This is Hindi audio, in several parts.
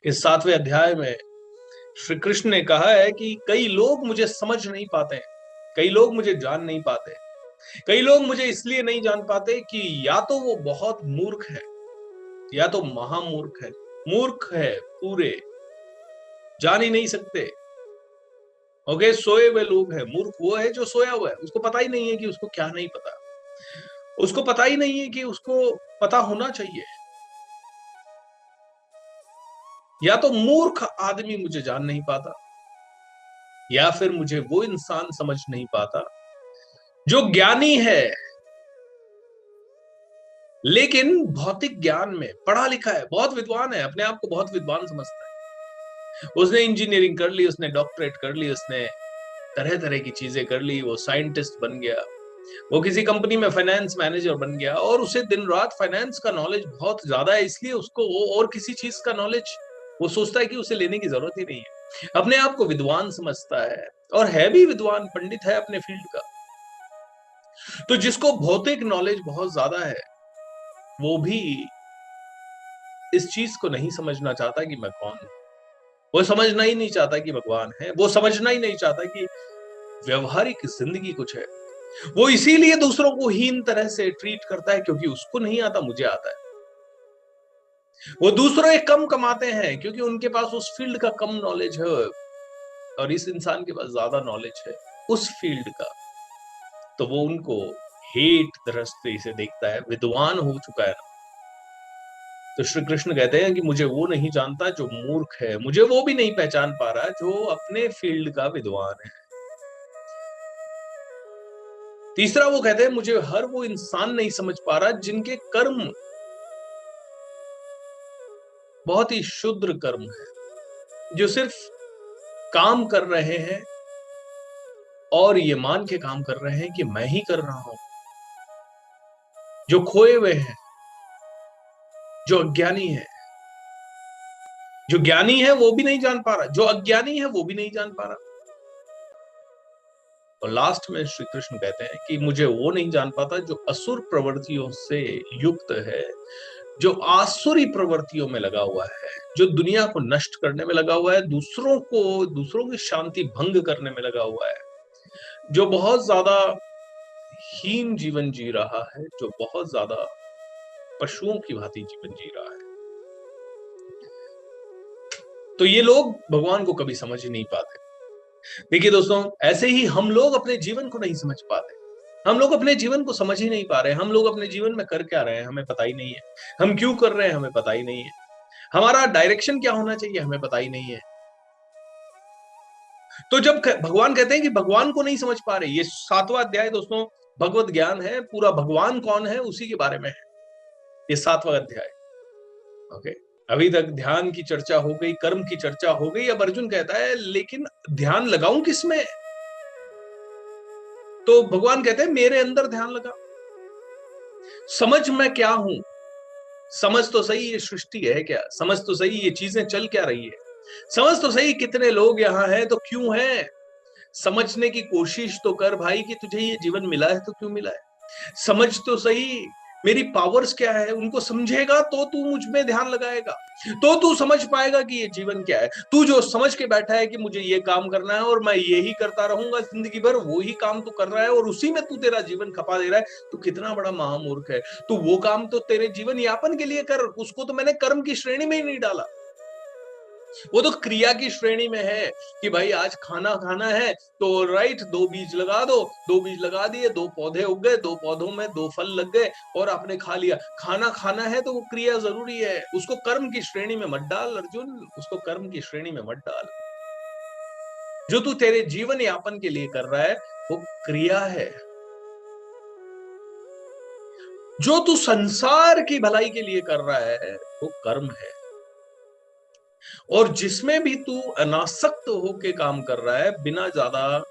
इस 7वें अध्याय में श्री कृष्ण ने कहा है कि कई लोग मुझे समझ नहीं पाते, कई लोग मुझे जान नहीं पाते, कई लोग मुझे इसलिए नहीं जान पाते कि या तो वो बहुत मूर्ख है या तो महामूर्ख है। मूर्ख है पूरे, जान ही नहीं सकते। ओके, सोए हुए लोग हैं। मूर्ख वो है जो सोया हुआ है, उसको पता ही नहीं है कि उसको क्या नहीं पता, उसको पता ही नहीं है कि उसको पता होना चाहिए। या तो मूर्ख आदमी मुझे जान नहीं पाता, या फिर मुझे वो इंसान समझ नहीं पाता जो ज्ञानी है लेकिन भौतिक ज्ञान में पढ़ा लिखा है, बहुत विद्वान है, अपने आप को बहुत विद्वान समझता है। उसने इंजीनियरिंग कर ली, उसने डॉक्टरेट कर ली, उसने तरह तरह की चीजें कर ली, वो साइंटिस्ट बन गया, वो किसी कंपनी में फाइनेंस मैनेजर बन गया, और उसे दिन रात फाइनेंस का नॉलेज बहुत ज्यादा है, इसलिए उसको वो और किसी चीज का नॉलेज वो सोचता है कि उसे लेने की जरूरत ही नहीं है। अपने आप को विद्वान समझता है और है भी विद्वान, पंडित है अपने फील्ड का। तो जिसको भौतिक नॉलेज बहुत ज्यादा है वो भी इस चीज को नहीं समझना चाहता कि मैं कौन हूं। वो समझना ही नहीं चाहता कि भगवान है, वो समझना ही नहीं चाहता कि व्यवहारिक जिंदगी कुछ है। वो इसीलिए दूसरों को हीन तरह से ट्रीट करता है क्योंकि उसको नहीं आता, मुझे आता है। वो दूसरों कम कमाते हैं क्योंकि उनके पास उस फील्ड का कम नॉलेज है, और इस इंसान के पास ज्यादा नॉलेज है उस फील्ड का, तो वो उनको हेट दृष्टि से देखता है, विद्वान हो चुका है ना। तो श्री कृष्ण कहते हैं कि मुझे वो नहीं जानता जो मूर्ख है, मुझे वो भी नहीं पहचान पा रहा जो अपने फील्ड का विद्वान है। तीसरा वो कहते हैं मुझे हर वो इंसान नहीं समझ पा रहा जिनके कर्म बहुत ही शुद्र कर्म है, जो सिर्फ काम कर रहे हैं और ये मान के काम कर रहे हैं कि मैं ही कर रहा हूं, जो खोए हुए हैं, जो अज्ञानी है। जो ज्ञानी है वो भी नहीं जान पा रहा, जो अज्ञानी है वो भी नहीं जान पा रहा। और लास्ट में श्री कृष्ण कहते हैं कि मुझे वो नहीं जान पाता जो असुर प्रवृत्तियों से युक्त है, जो आसुरी प्रवृत्तियों में लगा हुआ है, जो दुनिया को नष्ट करने में लगा हुआ है, दूसरों की शांति भंग करने में लगा हुआ है, जो बहुत ज्यादा हीन जीवन जी रहा है, जो बहुत ज्यादा पशुओं की भांति जीवन जी रहा है। तो ये लोग भगवान को कभी समझ ही नहीं पाते। देखिए दोस्तों, ऐसे ही हम लोग अपने जीवन को नहीं समझ पाते। हम लोग अपने जीवन को समझ ही नहीं पा रहे। हम लोग अपने जीवन में कर क्या रहे हैं हमें पता ही नहीं है। हम क्यों कर रहे हैं हमें पता ही नहीं है। हमारा डायरेक्शन क्या होना चाहिए हमें पता ही नहीं है। तो जब भगवान कहते हैं कि भगवान को नहीं समझ पा रहे, ये 7वां अध्याय दोस्तों भगवत ज्ञान है, पूरा भगवान कौन है उसी के बारे में है ये 7वां अध्याय। ओके, अभी तक ध्यान की चर्चा हो गई, कर्म की चर्चा हो गई। अब अर्जुन कहता है लेकिन ध्यान लगाऊं किसमें? तो भगवान कहते हैं मेरे अंदर ध्यान लगा। समझ मैं क्या हूं, समझ तो सही ये सृष्टि है क्या, समझ तो सही ये चीजें चल क्या रही है, समझ तो सही कितने लोग यहाँ हैं तो क्यों हैं। समझने की कोशिश तो कर भाई कि तुझे ये जीवन मिला है तो क्यों मिला है। समझ तो सही मेरी पावर्स क्या है, उनको समझेगा तो तू मुझ में ध्यान लगाएगा, तो तू समझ पाएगा कि ये जीवन क्या है। तू जो समझ के बैठा है कि मुझे ये काम करना है और मैं यही करता रहूंगा जिंदगी भर, वो ही काम तू कर रहा है और उसी में तू तेरा जीवन खपा दे रहा है, तू कितना बड़ा महामूर्ख है। तू वो काम तो तेरे जीवन यापन के लिए कर, उसको तो मैंने कर्म की श्रेणी में ही नहीं डाला। वो तो क्रिया की श्रेणी में है कि भाई आज खाना खाना है तो राइट, 2 बीज लगा दो, 2 बीज लगा दिए, 2 पौधे उग गए, 2 पौधों में 2 फल लग गए और आपने खा लिया। खाना खाना है तो वो क्रिया जरूरी है, उसको कर्म की श्रेणी में मत डाल अर्जुन, उसको कर्म की श्रेणी में मत डाल। जो तू तेरे जीवन यापन के लिए कर रहा है वो क्रिया है, जो तू संसार की भलाई के लिए कर रहा है वो कर्म है। और जिसमें भी तू अनासक्त होके काम कर रहा है, बिना ज्यादा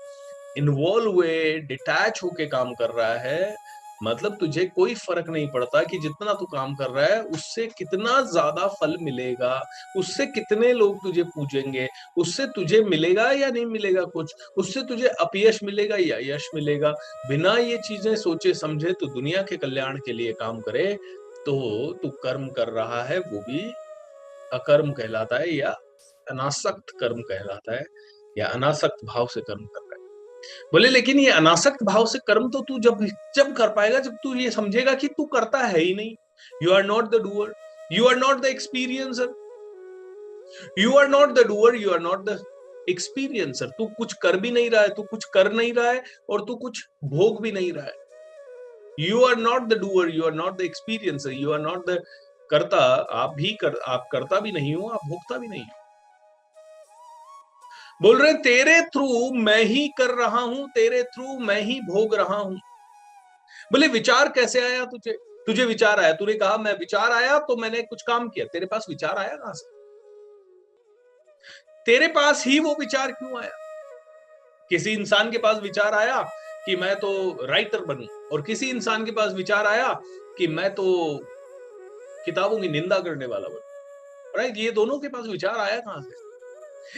इन्वॉल्व हुए डिटैच होके काम कर रहा है, मतलब तुझे कोई फर्क नहीं पड़ता कि जितना तू काम कर रहा है उससे कितना ज्यादा फल मिलेगा, उससे कितने लोग तुझे पूजेंगे, उससे तुझे मिलेगा या नहीं मिलेगा कुछ, उससे तुझे अपयश मिलेगा या यश मिलेगा। बिना ये चीजें सोचे समझे तू दुनिया के कल्याण के लिए काम करे तो तू कर्म कर रहा है, वो भी अकर्म कहलाता है या अनासक्त कर्म कहलाता है, या अनासक्त भाव से कर्म कर रहा है। बोले लेकिन ये अनासक्त भाव से कर्म तो तू जब जब कर पाएगा जब तू ये समझेगा कि तू करता है ही नहीं। You are not the doer, you are not the experiencer, you are not the doer, you are not the experiencer. तू कुछ कर भी नहीं रहा है, तू कुछ कर नहीं रहा है, और तू कुछ भोग भी नहीं रहा है। You are not the doer, you are not the experiencer, you are not the करता। आप करता भी नहीं हो, आप भोगता भी नहीं हो। बोल रहे तेरे थ्रू मैं ही कर रहा हूं, तेरे थ्रू मैं ही भोग रहा हूं। बोले विचार कैसे आया तुझे? तुझे विचार आया, तूने कहा मैं विचार आया तो मैंने कुछ काम किया। तेरे पास विचार आया कहां से? तेरे पास ही वो विचार क्यों आया? किसी इंसान के पास विचार आया कि मैं तो राइटर बनूं, और किसी इंसान के पास विचार आया कि मैं तो किताबों की निंदा करने वाला बनूं। राइट? ये दोनों के पास विचार आया कहां से?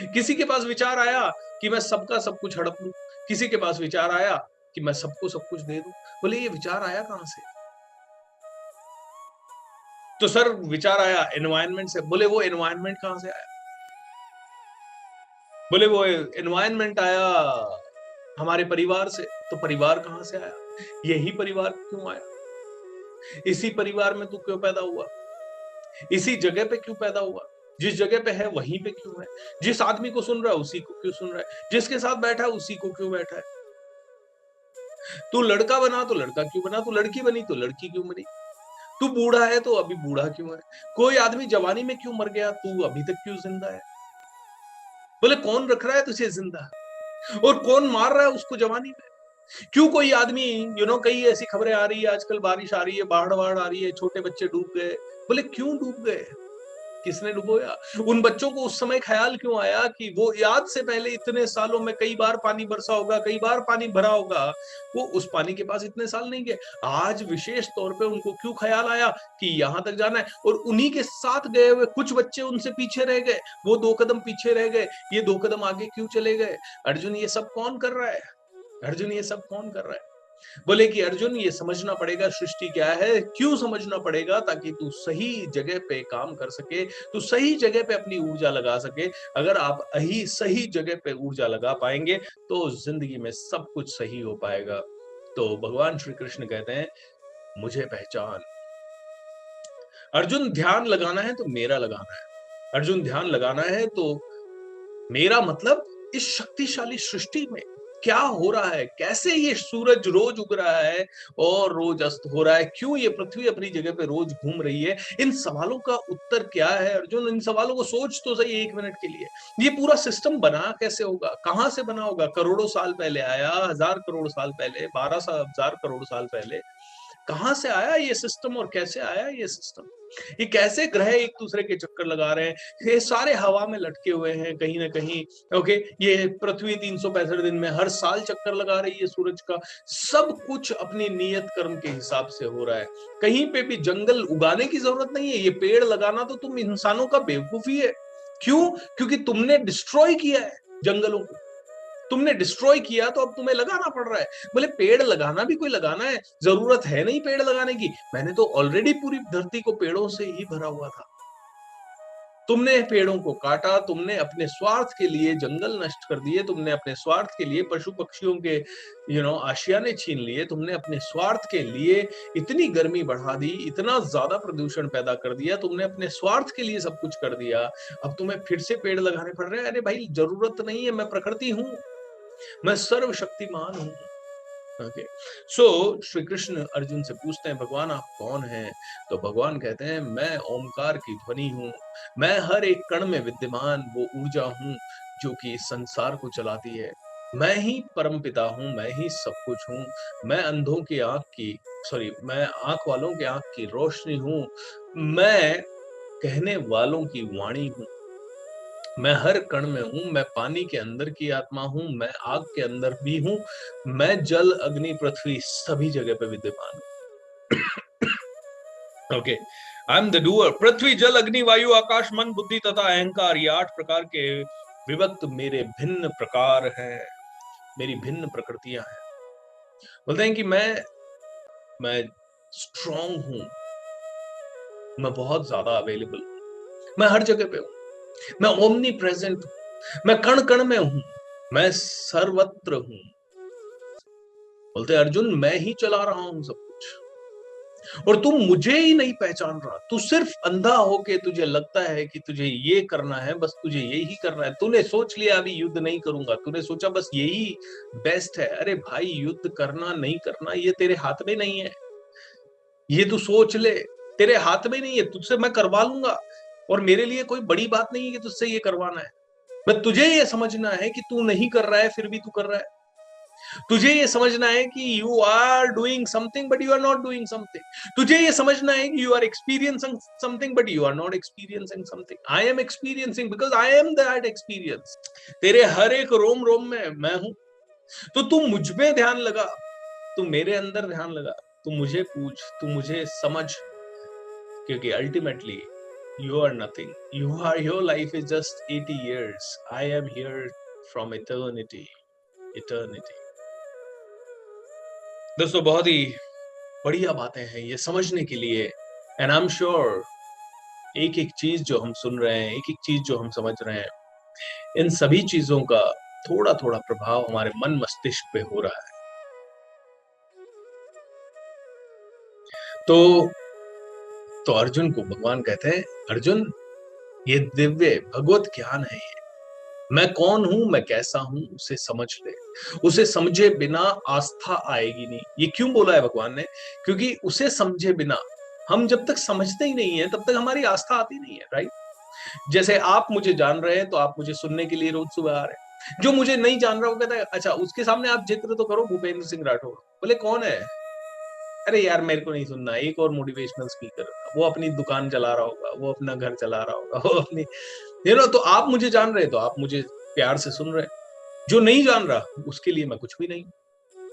किसी के पास विचार आया कि मैं सबका सब कुछ हड़प लूं, किसी के पास विचार आया कि मैं सबको सब कुछ दे दूं। बोले ये विचार आया कहां से? तो सर विचार आया एनवायरनमेंट से। बोले वो एनवायरनमेंट कहां से आया? बोले वो एनवायरनमेंट आया हमारे परिवार से। तो परिवार कहां से आया? यही परिवार क्यों आया? इसी परिवार में तू क्यों पैदा हुआ? इसी जगह पे क्यों पैदा हुआ? जिस जगह पे है वहीं पे क्यों है? जिस आदमी को सुन रहा है उसी को क्यों सुन रहा है? जिसके साथ बैठा है उसी को क्यों बैठा है? तू लड़का बना तो लड़का क्यों बना? तू लड़की बनी तो लड़की क्यों बनी? तू बूढ़ा है तो अभी बूढ़ा क्यों है? कोई आदमी जवानी में क्यों मर गया, तू अभी तक क्यों जिंदा है? बोले कौन रख रहा है तुझे जिंदा, और कौन मार रहा है उसको जवानी में? क्यों कोई आदमी कई ऐसी खबरें आ रही है आजकल, बारिश आ रही है, बाढ़ आ रही है, छोटे बच्चे डूब गए। बोले क्यों डूब गए? किसने डुबोया? उन बच्चों को उस समय ख्याल क्यों आया कि वो याद से पहले इतने सालों में कई बार पानी बरसा होगा, कई बार पानी भरा होगा, वो उस पानी के पास इतने साल नहीं गए। आज विशेष तौर पे उनको क्यों ख्याल आया कि यहां तक जाना है? और उन्हीं के साथ गए हुए कुछ बच्चे उनसे पीछे रह गए, वो 2 कदम पीछे रह गए, ये 2 कदम आगे क्यों चले गए? अर्जुन ये सब कौन कर रहा है? अर्जुन ये सब कौन कर रहा है? बोले कि अर्जुन ये समझना पड़ेगा सृष्टि क्या है। क्यों समझना पड़ेगा? ताकि तू सही जगह पे काम कर सके, तू सही जगह पे अपनी ऊर्जा लगा सके। अगर आप ही सही जगह पे ऊर्जा लगा पाएंगे तो जिंदगी में सब कुछ सही हो पाएगा। तो भगवान श्री कृष्ण कहते हैं मुझे पहचान। अर्जुन ध्यान लगाना है तो मेरा लगाना है। अर्जुन ध्यान लगाना है तो मेरा मतलब इस शक्तिशाली सृष्टि में क्या हो रहा है, कैसे ये सूरज रोज उग रहा है और रोज अस्त हो रहा है, क्यों ये पृथ्वी अपनी जगह पे रोज घूम रही है, इन सवालों का उत्तर क्या है? अर्जुन इन सवालों को सोच तो सही 1 मिनट के लिए। ये पूरा सिस्टम बना कैसे होगा, कहां से बना होगा? करोड़ों साल पहले आया, 1000 करोड़ साल पहले, 12,000 करोड़ साल पहले। कहां से आया ये सिस्टम और कैसे आया ये सिस्टम? ये कैसे ग्रह एक दूसरे के चक्कर लगा रहे हैं? ये सारे हवा में लटके हुए हैं कहीं ना कहीं। ओके, ये पृथ्वी 365 दिन में हर साल चक्कर लगा रही है सूरज का। सब कुछ अपनी नियत कर्म के हिसाब से हो रहा है। कहीं पे भी जंगल उगाने की जरूरत नहीं है। ये पेड़ लगाना तो तुम इंसानों का बेवकूफी है। क्यों? क्योंकि तुमने डिस्ट्रॉय किया है जंगलों को, तुमने डिस्ट्रॉय किया तो अब तुम्हें लगाना पड़ रहा है। बोले पेड़ लगाना भी कोई लगाना है, जरूरत है नहीं पेड़ लगाने की। मैंने तो ऑलरेडी पूरी धरती को पेड़ों से ही भरा हुआ था। तुमने पेड़ों को काटा, तुमने अपने स्वार्थ के लिए जंगल नष्ट कर दिए, तुमने अपने स्वार्थ के लिए पशु पक्षियों के आशियाने छीन लिए, तुमने अपने स्वार्थ के लिए इतनी गर्मी बढ़ा दी, इतना ज्यादा प्रदूषण पैदा कर दिया, तुमने अपने स्वार्थ के लिए सब कुछ कर दिया। अब तुम्हें फिर से पेड़ लगाने पड़ रहे हैं। अरे भाई जरूरत नहीं है, मैं प्रकृति हूं, मैं सर्वशक्तिमान हूं। ओके, सो श्री कृष्ण अर्जुन से पूछते हैं भगवान आप कौन हैं? तो भगवान कहते हैं मैं ओमकार की ध्वनि हूं, मैं हर एक कण में विद्यमान वो ऊर्जा हूं जो कि इस संसार को चलाती है। मैं ही परमपिता हूं, मैं ही सब कुछ हूं। मैं अंधों की आंख की मैं आंख वालों की आंख की रोशनी हूं। मैं कहने वालों की वाणी हूं। मैं हर कण में हूं, मैं पानी के अंदर की आत्मा हूं, मैं आग के अंदर भी हूं, मैं जल अग्नि पृथ्वी सभी जगह पे विद्यमान हूं। Okay, I am the doer. पृथ्वी जल अग्नि वायु आकाश मन बुद्धि तथा अहंकार, ये 8 प्रकार के विभक्त मेरे भिन्न प्रकार हैं, मेरी भिन्न प्रकृतियां हैं। बोलते हैं कि मैं स्ट्रांग हूं, मैं बहुत ज्यादा अवेलेबल हूं, मैं हर जगह पे हूं, मैं ओमनी प्रेजेंट हूं, मैं कण कण में हूं, मैं सर्वत्र हूं। बोलते अर्जुन मैं ही चला रहा हूं सब कुछ, और तू मुझे ही नहीं पहचान रहा। तू सिर्फ अंधा होके तुझे लगता है कि तुझे ये करना है, बस तुझे यही करना है। तूने सोच लिया अभी युद्ध नहीं करूंगा, तूने सोचा बस यही बेस्ट है। अरे भाई युद्ध करना नहीं करना ये तेरे हाथ में नहीं है, ये तू सोच ले, तेरे हाथ में नहीं है। तुझसे मैं करवा लूंगा, और मेरे लिए कोई बड़ी बात नहीं है कि तुझसे ये करवाना है। बस तुझे ये समझना है कि तू नहीं कर रहा है फिर भी तू कर रहा है। तुझे ये समझना है कि you are doing something but you are not doing something. तुझे ये समझना है कि you are experiencing something but you are not experiencing something. I am experiencing because I am that experience. तेरे हर एक रोम रोम में मैं हूं। तो तू मुझ पे ध्यान लगा, तू मेरे अंदर ध्यान लगा, तू मुझे पूछ, तू मुझे समझ, क्योंकि ultimately you are nothing. Your life is just 80 years. I am here from eternity. Eternity. दोस्तों बहुत ही बढ़िया बातें हैं ये समझने के लिए, एंड आई एम श्योर एक एक चीज जो हम सुन रहे हैं, एक एक चीज जो हम समझ रहे हैं, इन सभी चीजों का थोड़ा थोड़ा प्रभाव हमारे मन मस्तिष्क पे हो रहा है। तो अर्जुन को भगवान कहते हैं अर्जुन ये दिव्य भगवत ज्ञान है, ये मैं कौन हूं, मैं कैसा हूं, उसे समझ ले। उसे समझे बिना आस्था आएगी नहीं। ये क्यों बोला है भगवान ने? क्योंकि उसे समझे बिना, हम जब तक समझते ही नहीं है तब तक हमारी आस्था आती नहीं है, राइट? जैसे आप मुझे जान रहे हैं तो आप मुझे सुनने के लिए रोज सुबह आ रहे हैं। जो मुझे नहीं जान रहा वो कहता है अच्छा उसके सामने आप जिक्र तो करो भूपेंद्र सिंह राठौड़। बोले कौन है? अरे यार मेरे को नहीं सुनना, एक और मोटिवेशनल स्पीकर, वो अपनी दुकान चला रहा होगा, वो अपना घर चला रहा होगा, वो अपनी तो आप मुझे जान रहे, तो आप मुझे प्यार से सुन रहे। जो नहीं जान रहा उसके लिए मैं कुछ भी नहीं।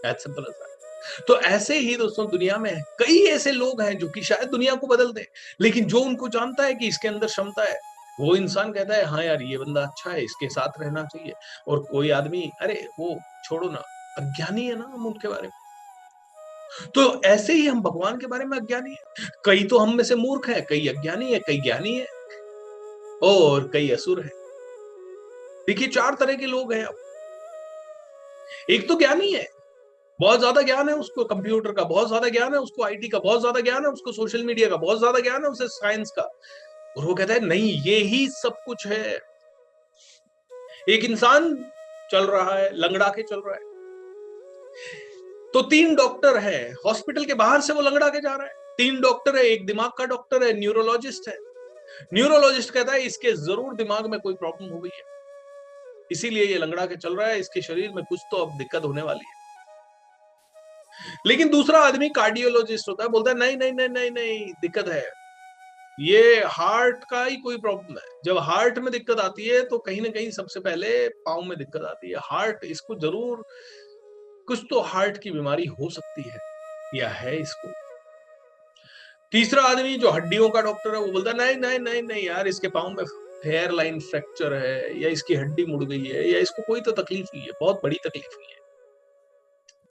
As simple as that. तो ऐसे ही दोस्तों दुनिया में कई ऐसे लोग हैं जो कि शायद दुनिया को बदल दें, लेकिन जो उनको जानता है कि इसके अंदर क्षमता है, वो इंसान कहता है हाँ यार ये बंदा अच्छा है, इसके साथ रहना चाहिए। और कोई आदमी अरे वो छोड़ो ना, अज्ञानी है ना हम उनके बारे में। तो ऐसे ही हम भगवान के बारे में अज्ञानी है। कई तो हम में से मूर्ख है, कई अज्ञानी है, कई ज्ञानी है, और कई असुर है। देखिए 4 तरह के लोग हैं। एक तो ज्ञानी है, बहुत ज्यादा ज्ञान है उसको, कंप्यूटर का बहुत ज्यादा ज्ञान है उसको, आईटी का बहुत ज्यादा ज्ञान है उसको, सोशल मीडिया का बहुत ज्यादा ज्ञान है उसे, साइंस का, और वो कहता है नहीं ये ही सब कुछ है। एक इंसान चल रहा है, लंगड़ा के चल रहा है, तो 3 डॉक्टर है, हॉस्पिटल के बाहर से वो लंगड़ा के जा रहा है। 3 डॉक्टर है, एक दिमाग का डॉक्टर है, न्यूरोलॉजिस्ट है। न्यूरोलॉजिस्ट कहता है इसके जरूर दिमाग में कोई प्रॉब्लम हो गई है, इसीलिए ये लंगड़ा के चल रहा है, इसके शरीर में कुछ तो अब दिक्कत होने वाली है। लेकिन दूसरा आदमी कार्डियोलॉजिस्ट होता है, बोलता है नहीं नहीं नहीं नहीं नहीं दिक्कत है, ये हार्ट का ही कोई प्रॉब्लम है। जब हार्ट में दिक्कत आती है तो कहीं ना कहीं सबसे पहले पाँव में दिक्कत आती है, हार्ट इसको जरूर कुछ तो हार्ट की बीमारी हो सकती है या है इसको। तीसरा आदमी जो हड्डियों का डॉक्टर है वो बोलता है नहीं नहीं नहीं नहीं यार इसके पाँव में हेयर लाइन फ्रैक्चर है, या इसकी हड्डी मुड़ गई है, या इसको कोई तो तकलीफ हुई है, बहुत बड़ी तकलीफ हुई है,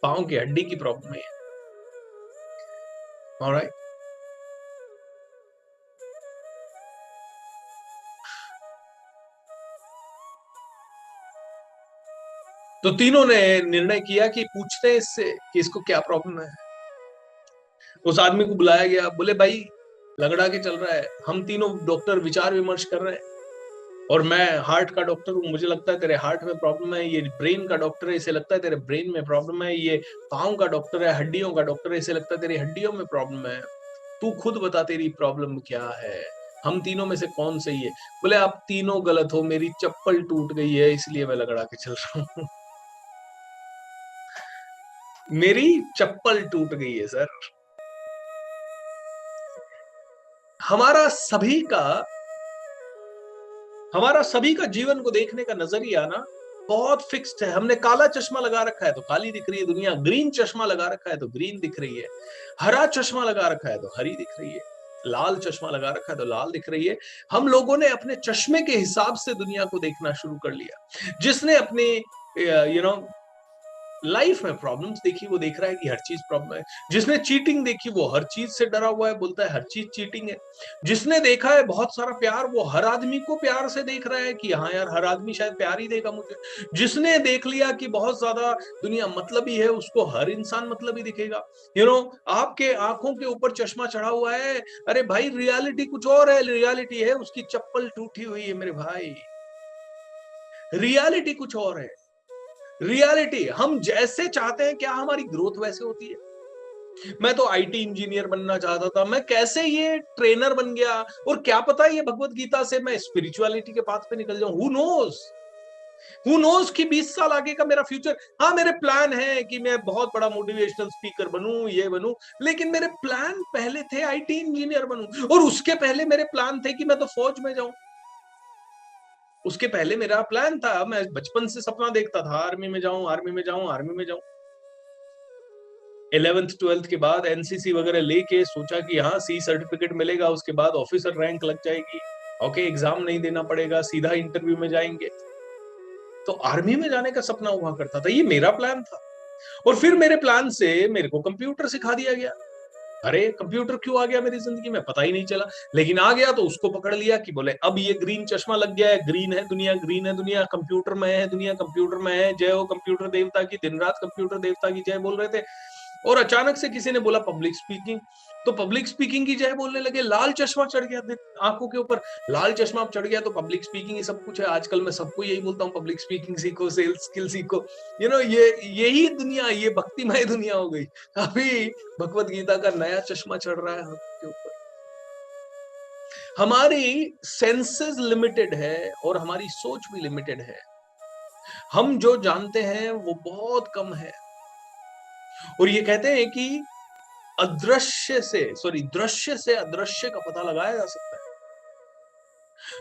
पाँव की हड्डी की प्रॉब्लम है। ऑलराइट। तो तीनों ने निर्णय किया कि पूछते हैं इससे कि इसको क्या प्रॉब्लम है। उस आदमी को बुलाया गया, बोले भाई लगड़ा के चल रहा है, हम तीनों डॉक्टर विचार विमर्श कर रहे हैं, और मैं हार्ट का डॉक्टर हूँ, मुझे लगता है तेरे हार्ट में प्रॉब्लम है, ये ब्रेन का डॉक्टर है इसे लगता है तेरे ब्रेन में प्रॉब्लम है, ये पाँव का डॉक्टर है, हड्डियों का डॉक्टर है इसे लगता है तेरी हड्डियों में प्रॉब्लम है, तू खुद बता तेरी प्रॉब्लम क्या है, हम तीनों में से कौन सही है? बोले आप तीनों गलत हो, मेरी चप्पल टूट गई है इसलिए मैं लगड़ा के चल रहा हूँ। मेरी चप्पल टूट गई है सर। हमारा सभी का जीवन को देखने का नजरिया ना बहुत फिक्स्ड है। हमने काला चश्मा लगा रखा है तो काली दिख रही है दुनिया, ग्रीन चश्मा लगा रखा है तो ग्रीन दिख रही है, हरा चश्मा लगा रखा है तो हरी दिख रही है, लाल चश्मा लगा रखा है तो लाल दिख रही है। हम लोगों ने अपने चश्मे के हिसाब से दुनिया को देखना शुरू कर लिया। जिसने अपने यू नो लाइफ में प्रॉब्लम्स देखी, वो देख रहा है कि हर चीज प्रॉब्लम है। जिसने चीटिंग देखी वो हर चीज से डरा हुआ है, बोलता है हर चीज चीटिंग है। जिसने देखा है बहुत सारा प्यार, वो हर आदमी को प्यार से देख रहा है कि हाँ यार, हर आदमी शायद प्यार ही देगा मुझे। जिसने देख लिया कि बहुत ज्यादा दुनिया मतलबी है, उसको हर इंसान मतलबी दिखेगा। आपके आंखों के ऊपर चश्मा चढ़ा हुआ है, अरे भाई रियलिटी कुछ और है, रियलिटी है उसकी चप्पल टूटी हुई है मेरे भाई। रियलिटी कुछ और है। रियलिटी हम जैसे चाहते हैं, क्या हमारी ग्रोथ वैसे होती है? मैं तो आईटी इंजीनियर बनना चाहता था, मैं कैसे ये ट्रेनर बन गया, और क्या पता ये भगवत गीता से मैं स्पिरिचुअलिटी के पाथ पे निकल जाऊं। हु नोज कि 20 साल आगे का मेरा फ्यूचर। हाँ, मेरे प्लान है कि मैं बहुत बड़ा मोटिवेशनल स्पीकर बनूं, ये बनूं, लेकिन मेरे प्लान पहले थे आईटी इंजीनियर बनूं, और उसके पहले मेरे प्लान थे कि मैं तो फौज में जाऊं। उसके पहले मेरा प्लान था, मैं बचपन से सपना देखता था आर्मी में जाऊं, आर्मी में जाऊं, आर्मी में जाऊं। 11th 12th के बाद एनसीसी वगैरह लेके सोचा कि हाँ सी सर्टिफिकेट मिलेगा, उसके बाद ऑफिसर रैंक लग जाएगी, ओके एग्जाम नहीं देना पड़ेगा, सीधा इंटरव्यू में जाएंगे। तो आर्मी में जाने का सपना हुआ करता था, ये मेरा प्लान था। और फिर मेरे प्लान से मेरे को कंप्यूटर सिखा दिया गया। अरे कंप्यूटर क्यों आ गया मेरी जिंदगी में पता ही नहीं चला, लेकिन आ गया तो उसको पकड़ लिया कि बोले अब ये ग्रीन चश्मा लग गया है, ग्रीन है दुनिया, ग्रीन है दुनिया, कंप्यूटर में है दुनिया, कंप्यूटर में है, जय हो कंप्यूटर देवता की, दिन रात कंप्यूटर देवता की जय बोल रहे थे। और अचानक से किसी ने बोला पब्लिक स्पीकिंग, तो पब्लिक स्पीकिंग की जय बोलने लगे। लाल चश्मा चढ़ गया आंखों के ऊपर, लाल चश्मा चढ़ गया तो पब्लिक स्पीकिंग ही सब कुछ है। आजकल मैं सबको यही बोलता हूँ, पब्लिक स्पीकिंग सीखो, सेल्स स्किल सीखो। ये यही दुनिया, ये भक्तिमय दुनिया हो गई। अभी भगवत गीता का नया चश्मा चढ़ रहा है आपके ऊपर। हमारी सेंसेस लिमिटेड है और हमारी सोच भी लिमिटेड है। हम जो जानते हैं वो बहुत कम है। और ये कहते हैं कि दृश्य से अदृश्य का पता लगाया जा सकता है।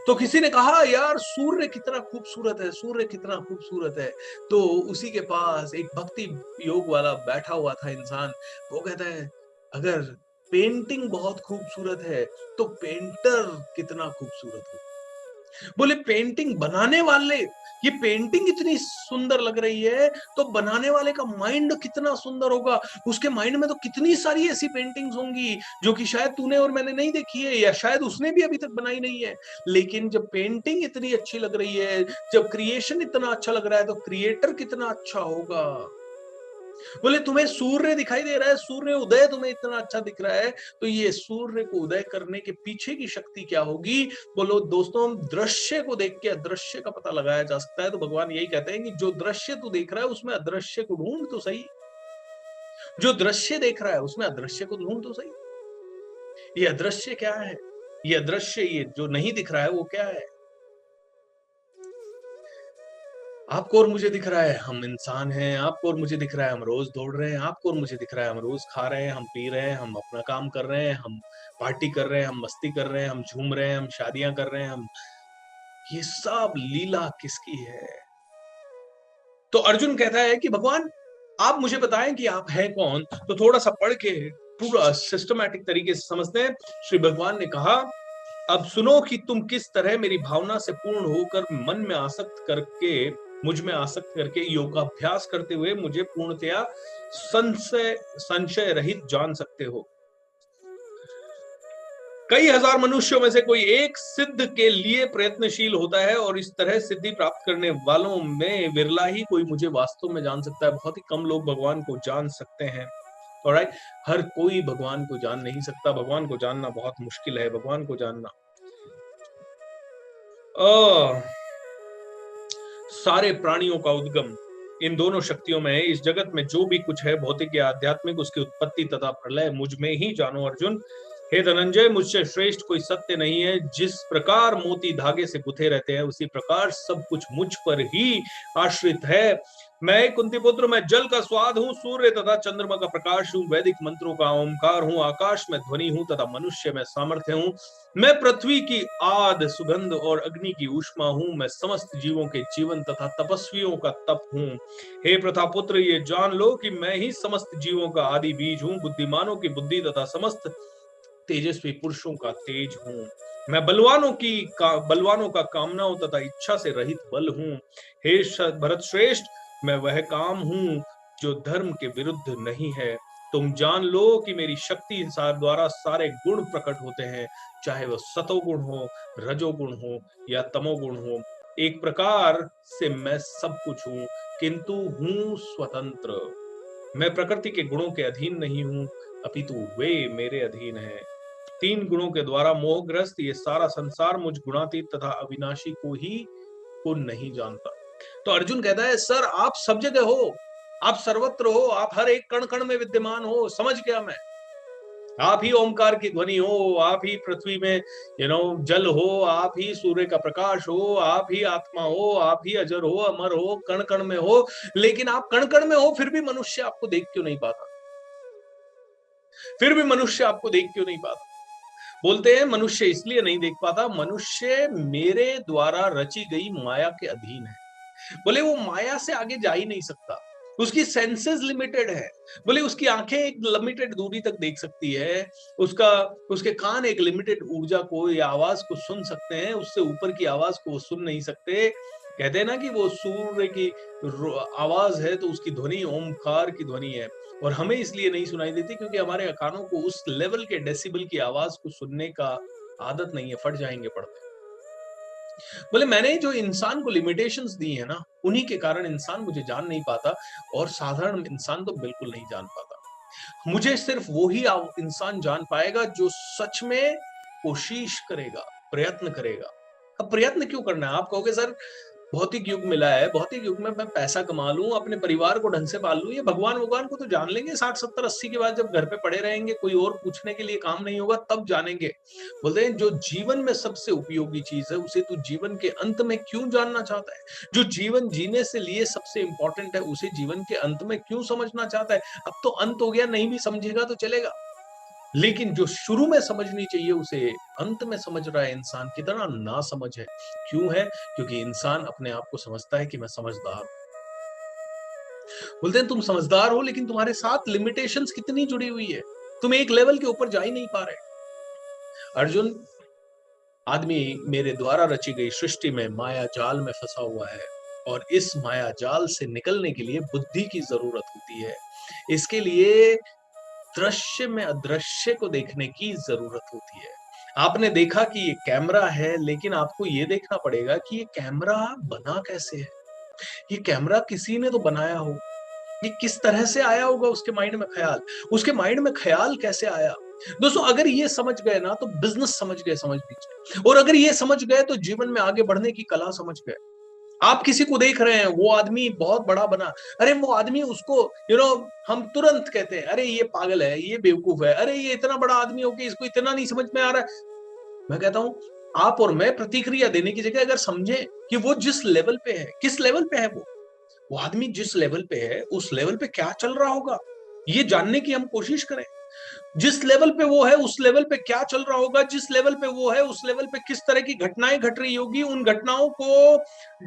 तो किसी ने कहा यार सूर्य कितना खूबसूरत है, सूर्य कितना खूबसूरत है। तो उसी के पास एक भक्ति योग वाला बैठा हुआ था इंसान, वो कहता है अगर पेंटिंग बहुत खूबसूरत है तो पेंटर कितना खूबसूरत हो। बोले पेंटिंग बनाने वाले, ये पेंटिंग इतनी सुंदर लग रही है तो बनाने वाले का माइंड कितना सुंदर होगा। उसके माइंड में तो कितनी सारी ऐसी पेंटिंग्स होंगी जो कि शायद तूने और मैंने नहीं देखी है, या शायद उसने भी अभी तक बनाई नहीं है। लेकिन जब पेंटिंग इतनी अच्छी लग रही है, जब क्रिएशन इतना अच्छा लग रहा है, तो क्रिएटर कितना अच्छा होगा। बोले तुम्हें सूर्य दिखाई दे रहा है, सूर्य उदय तुम्हें इतना अच्छा दिख रहा है, तो ये सूर्य को उदय करने के पीछे की शक्ति क्या होगी। बोलो दोस्तों, दृश्य को देख के अदृश्य का पता लगाया जा सकता है। तो भगवान यही कहते हैं कि जो दृश्य तू देख रहा है उसमें अदृश्य को ढूंढ तो सही। जो दृश्य देख रहा है उसमें अदृश्य को ढूंढ तो सही। ये अदृश्य क्या है, ये अदृश्य, ये जो नहीं दिख रहा है वो क्या है। आपको और मुझे दिख रहा है हम इंसान हैं, आपको और मुझे दिख रहा है हम रोज दौड़ रहे हैं, आपको और मुझे दिख रहा है हम रोज खा रहे हैं, हम पी रहे हैं, हम अपना काम कर रहे हैं, हम पार्टी कर रहे हैं, हम मस्ती कर रहे हैं, हम झूम रहे हैं, हम शादियां कर रहे हैं, हम ये सब लीला किसकी है। तो अर्जुन कहता है कि भगवान आप मुझे बताएं कि आप हैं कौन। तो थोड़ा सा पढ़ के पूरा सिस्टमैटिक तरीके से समझते हैं। श्री भगवान ने कहा अब सुनो कि तुम किस तरह मेरी भावना से पूर्ण होकर मन में आसक्त करके, मुझ में आसक्त करके योगाभ्यास करते हुए मुझे पूर्णतया संशय रहित जान सकते हो। कई हजार मनुष्यों में से कोई एक सिद्ध के लिए प्रयत्नशील होता है, और इस तरह सिद्धि प्राप्त करने वालों में विरला ही कोई मुझे वास्तव में जान सकता है। बहुत ही कम लोग भगवान को जान सकते हैं। ऑलराइट, हर कोई भगवान को जान नहीं सकता। भगवान को जानना बहुत मुश्किल है। भगवान को जानना सारे प्राणियों का उद्गम इन दोनों शक्तियों में है। इस जगत में जो भी कुछ है, भौतिक या आध्यात्मिक, उसकी उत्पत्ति तथा प्रलय मुझ में ही जानो अर्जुन। हे धनंजय, मुझसे श्रेष्ठ कोई सत्य नहीं है। जिस प्रकार मोती धागे से गुथे रहते हैं, उसी प्रकार सब कुछ मुझ पर ही आश्रित है। मैं कुंती पुत्र, मैं जल का स्वाद हूँ, सूर्य तथा चंद्रमा का प्रकाश हूँ, वैदिक मंत्रों का ओंकार हूँ, आकाश में ध्वनि हूँ तथा मनुष्य में सामर्थ्य हूँ। मैं पृथ्वी की आद सुगंध और अग्नि की ऊष्मा हूँ। मैं समस्त जीवों के जीवन तथा तपस्वियों का तप हूँ। हे प्रथापुत्र, ये जान लो कि मैं ही समस्त जीवों का आदि बीज हूँ, बुद्धिमानों की बुद्धि तथा समस्त तेजस्वी पुरुषों का तेज हूँ। मैं बलवानों का कामनाओं तथा इच्छा से रहित बल हूँ। हे भरत श्रेष्ठ, मैं वह काम हूँ जो धर्म के विरुद्ध नहीं है। तुम जान लो कि मेरी शक्ति द्वारा सारे गुण प्रकट होते हैं, चाहे वो सतोगुण हो, रजोगुण हो या तमोगुण हो। एक प्रकार से मैं सब कुछ हूं, किंतु हूं स्वतंत्र। मैं प्रकृति के गुणों के अधीन नहीं हूं, अपितु वे मेरे अधीन हैं। तीन गुणों के द्वारा मोहग्रस्त ये सारा संसार मुझ गुणातीत तथा अविनाशी को नहीं जानता। तो अर्जुन कहता है, सर आप सब जगह हो, आप सर्वत्र हो, आप हर एक कण कण में विद्यमान हो, समझ गया मैं। आप ही ओमकार की ध्वनि हो, आप ही पृथ्वी में जल हो, आप ही सूर्य का प्रकाश हो, आप ही आत्मा हो, आप ही अजर हो, अमर हो, कण कण में हो। लेकिन आप कण कण में हो, फिर भी मनुष्य आपको देख क्यों नहीं पाता? फिर भी मनुष्य आपको देख क्यों नहीं पाता? बोलते हैं मनुष्य इसलिए नहीं देख पाता, मनुष्य मेरे द्वारा रची गई माया के अधीन है। बोले वो माया से आगे जा ही नहीं सकता, उसकी सेंसेस लिमिटेड है। बोले उसकी आंखें एक लिमिटेड दूरी तक देख सकती है, उसके कान एक लिमिटेड ऊर्जा को या आवाज को सुन सकते हैं, उससे ऊपर की आवाज को वो सुन नहीं सकते। कहते हैं ना कि वो सूर्य की आवाज है तो उसकी ध्वनि ओमकार की ध्वनि है, और हमें इसलिए नहीं सुनाई देती क्योंकि हमारे कानों को उस लेवल के डेसिबल की आवाज को सुनने का आदत नहीं है, फट जाएंगे पड़ते। बोले मैंने जो इंसान को लिमिटेशंस दी है ना, उन्हीं के कारण इंसान मुझे जान नहीं पाता, और साधारण इंसान तो बिल्कुल नहीं जान पाता। मुझे सिर्फ वो ही इंसान जान पाएगा जो सच में कोशिश करेगा, प्रयत्न करेगा। अब प्रयत्न क्यों करना है? आप कहोगे सर भौतिक युग मिला है, भौतिक युग में मैं पैसा कमा लूं, अपने परिवार को ढंग से पाल लूं, ये भगवान को तो जान लेंगे 60 70 80 के बाद, जब घर पे पड़े रहेंगे, कोई और पूछने के लिए काम नहीं होगा, तब जानेंगे। बोलते हैं जो जीवन में सबसे उपयोगी चीज है उसे तू जीवन के अंत में क्यों जानना चाहता है? जो जीवन जीने से लिए सबसे इंपॉर्टेंट है उसे जीवन के अंत में क्यों समझना चाहता है? अब तो अंत हो गया, नहीं भी समझेगा तो चलेगा, लेकिन जो शुरू में समझनी चाहिए उसे अंत में समझ रहा है इंसान, कितना ना समझ है। क्यों है? क्योंकि इंसान अपने आप को समझता है कि मैं समझदार हूं। बोलते हैं तुम समझदार हो, लेकिन तुम्हारे साथ लिमिटेशंस कितनी जुड़ी हुई है, तुम एक लेवल के ऊपर जा ही नहीं पा रहे। अर्जुन, आदमी मेरे द्वारा रची गई सृष्टि में माया जाल में फंसा हुआ है, और इस माया जाल से निकलने के लिए बुद्धि की जरूरत होती है। इसके लिए दृश्य में अदृश्य को देखने की जरूरत होती है। आपने देखा कि ये कैमरा है, लेकिन आपको ये देखना पड़ेगा कि ये कैमरा बना कैसे है। ये कैमरा किसी ने तो बनाया हो, ये किस तरह से आया होगा उसके माइंड में ख्याल, उसके माइंड में ख्याल कैसे आया। दोस्तों अगर ये समझ गए ना तो बिजनेस समझ गए, समझ लीजिए। और अगर ये समझ गए तो जीवन में आगे बढ़ने की कला समझ गए। आप किसी को देख रहे हैं, वो आदमी बहुत बड़ा बना, अरे वो आदमी उसको हम तुरंत कहते हैं अरे ये पागल है, ये बेवकूफ है, अरे ये इतना बड़ा आदमी हो कि इसको इतना नहीं समझ में आ रहा है। मैं कहता हूं आप और मैं प्रतिक्रिया देने की जगह अगर समझे कि वो जिस लेवल पे है, किस लेवल पे है, वो आदमी जिस लेवल पे है उस लेवल पे क्या चल रहा होगा, ये जानने की हम कोशिश करें। जिस लेवल पे वो है उस लेवल पे क्या चल रहा होगा, जिस लेवल पे वो है उस लेवल पे किस तरह की घटनाएं घट रही होगी, उन घटनाओं को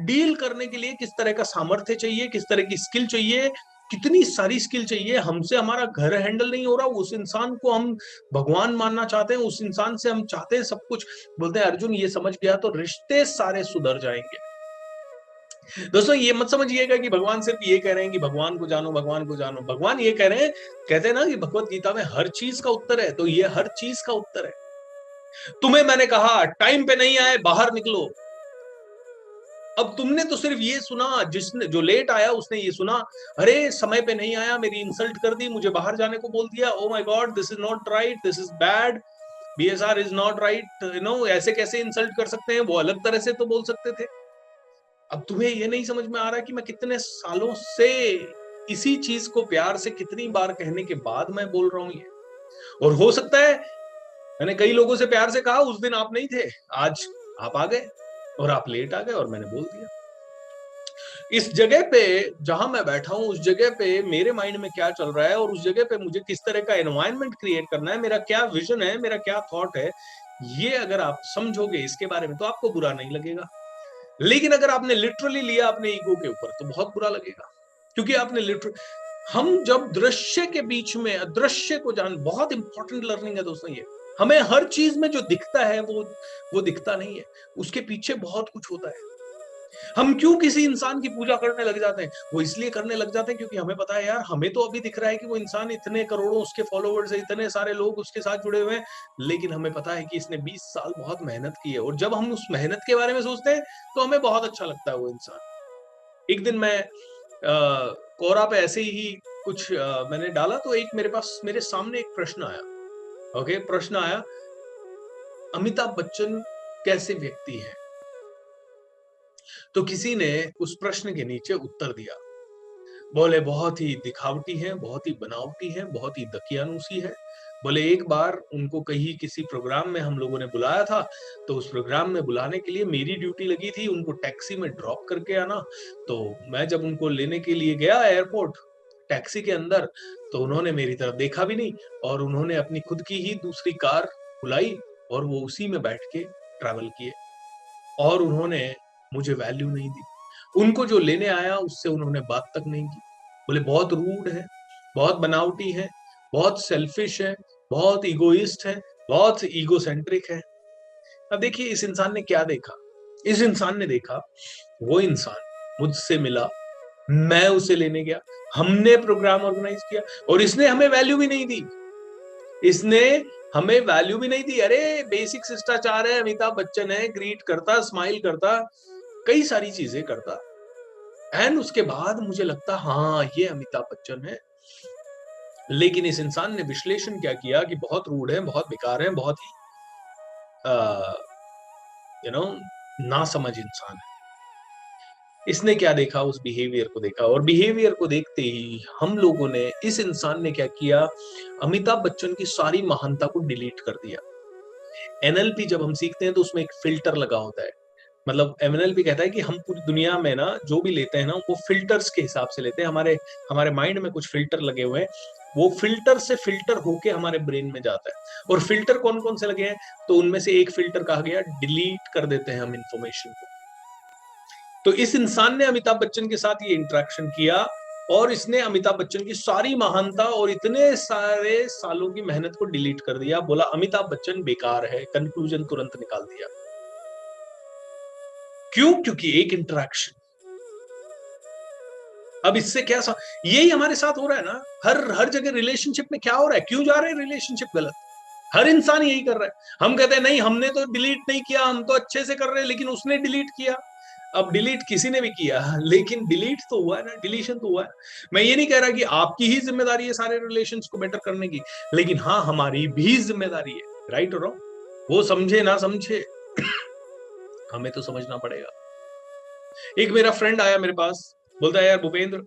डील करने के लिए किस तरह का सामर्थ्य चाहिए, किस तरह की स्किल चाहिए, कितनी सारी स्किल चाहिए। हमसे हमारा घर हैंडल नहीं हो रहा, उस इंसान को हम भगवान मानना चाहते हैं, उस इंसान से हम चाहते हैं सब कुछ। बोलते हैं अर्जुन ये समझ गया तो रिश्ते सारे सुधर जाएंगे। दोस्तों ये मत समझिएगा कि भगवान सिर्फ ये कह रहे हैं कि भगवान को जानो, भगवान को जानो। भगवान ये कह रहे हैं, कहते हैं ना कि भगवत गीता में हर चीज का उत्तर है, तो ये हर चीज का उत्तर है। तुम्हें मैंने कहा टाइम पे नहीं आए, बाहर निकलो। अब तुमने तो सिर्फ ये सुना, जिसने जो लेट आया उसने ये सुना, अरे समय पे नहीं आया, मेरी इंसल्ट कर दी, मुझे बाहर जाने को बोल दिया, oh my God this is not right, this is bad, BSR is not right, ऐसे कैसे इंसल्ट कर सकते हैं, वो अलग तरह से तो बोल सकते थे। अब तुम्हें ये नहीं समझ में आ रहा कि मैं कितने सालों से इसी चीज को प्यार से कितनी बार कहने के बाद मैं बोल रहा हूं ये। और हो सकता है मैंने कई लोगों से प्यार से कहा, उस दिन आप नहीं थे, आज आप आ गए और आप लेट आ गए और मैंने बोल दिया। इस जगह पे जहां मैं बैठा हूं, उस जगह पे मेरे माइंड में क्या चल रहा है और उस जगह पे मुझे किस तरह का एनवायरनमेंट क्रिएट करना है, मेरा क्या विजन है, मेरा क्या थॉट है, ये अगर आप समझोगे इसके बारे में तो आपको बुरा नहीं लगेगा। लेकिन अगर आपने लिटरली लिया अपने ईगो के ऊपर तो बहुत बुरा लगेगा, क्योंकि आपने लिटरल हम जब दृश्य के बीच में अदृश्य को जान, बहुत इंपॉर्टेंट लर्निंग है दोस्तों ये। हमें हर चीज में जो दिखता है वो दिखता नहीं है, उसके पीछे बहुत कुछ होता है। हम क्यों किसी इंसान की पूजा करने लग जाते हैं? वो इसलिए करने लग जाते हैं क्योंकि हमें पता है यार, हमें तो अभी दिख रहा है कि वो इंसान इतने करोड़ों उसके फॉलोवर्स है, इतने सारे लोग उसके साथ जुड़े हुए हैं, लेकिन हमें पता है कि इसने 20 साल बहुत मेहनत की है, और जब हम उस मेहनत के बारे में सोचते हैं, तो हमें बहुत अच्छा लगता है वो इंसान। एक दिन मैं कोरा पे ऐसे ही कुछ मैंने डाला, तो एक मेरे सामने एक प्रश्न आया। ओके, प्रश्न आया, अमिताभ बच्चन कैसे व्यक्ति है? तो किसी ने उस प्रश्न के नीचे उत्तर दिया, बोले बहुत ही दिखावटी है, बहुत ही बनावटी है, बहुत ही दकियानूसी है। बोले एक बार उनको कहीं किसी प्रोग्राम में हम लोगों ने बुलाया था, तो उस प्रोग्राम में बुलाने के लिए मेरी ड्यूटी लगी थी उनको टैक्सी में ड्रॉप करके आना। तो मैं जब उनको लेने के लिए गया एयरपोर्ट, टैक्सी के अंदर, तो उन्होंने मेरी तरफ देखा भी नहीं, और उन्होंने अपनी खुद की ही दूसरी कार बुलाई, और वो उसी में बैठ के ट्रैवल किए, और उन्होंने मुझे वैल्यू नहीं दी। उनको जो लेने आया उससे उन्होंने बात तक नहीं की। बोले बहुत रूड है, बहुत बनावटी है, बहुत सेल्फिश है, बहुत इगोइस्ट है, बहुत ईगोसेंट्रिक है। अब देखिए इस इंसान ने क्या देखा? इस इंसान ने देखा, वो इंसान मुझसे मिला, मैं उसे लेने गया, हमने प्रोग्राम ऑर्गेनाइज किया, और इसने हमें वैल्यू भी नहीं दी। इसने हमें वैल्यू भी नहीं दी। अरे बेसिक शिष्टाचार है, अमिताभ बच्चन है, ग्रीट करता, स्माइल करता, कई सारी चीजें करता, एंड उसके बाद मुझे लगता हाँ ये अमिताभ बच्चन है। लेकिन इस इंसान ने विश्लेषण क्या किया कि बहुत रूड है, बहुत बेकार है, बहुत ही यू नो नासमझ इंसान है। इसने क्या देखा? उस बिहेवियर को देखा, और बिहेवियर को देखते ही हम लोगों ने, इस इंसान ने क्या किया, अमिताभ बच्चन की सारी महानता को डिलीट कर दिया। एनएलपी जब हम सीखते हैं तो उसमें एक फिल्टर लगा होता है। मतलब एमएनएलपी कहता है कि हम पूरी दुनिया में ना जो भी लेते हैं ना, वो फिल्टर्स के हिसाब से लेते हैं। हमारे हमारे माइंड में कुछ फिल्टर लगे हुए हैं, वो फिल्टर से फिल्टर होके हमारे ब्रेन में जाता है। और फिल्टर कौन कौन से लगे हैं? तो उनमें से एक फिल्टर कहा गया डिलीट कर देते हैं हम इंफॉर्मेशन को। तो इस इंसान ने अमिताभ बच्चन के साथ ये इंटरेक्शन किया, और इसने अमिताभ बच्चन की सारी महानता और इतने सारे सालों की मेहनत को डिलीट कर दिया। बोला अमिताभ बच्चन बेकार है, कंक्लूजन तुरंत निकाल दिया। क्यों? क्योंकि एक इंटरेक्शन। अब इससे क्या यही हमारे साथ हो रहा है ना, हर हर जगह रिलेशनशिप में क्या हो रहा है? क्यों जा रहे हैं रिलेशनशिप गलत? हर इंसान यही कर रहा है। हम कहते हैं नहीं हमने तो डिलीट नहीं किया, हम तो अच्छे से कर रहे हैं, लेकिन उसने डिलीट किया। अब डिलीट किसी ने भी किया, लेकिन डिलीट तो हुआ है ना, डिलीशन तो हुआ है। मैं ये नहीं कह रहा कि आपकी ही जिम्मेदारी है सारे रिलेशंस को बेटर करने की, लेकिन हाँ हमारी भी जिम्मेदारी है। राइट और रॉन्ग, वो समझे ना समझे, हमें तो समझना पड़ेगा। एक मेरा फ्रेंड आया मेरे पास, बोलता है यार भूपेंद्र,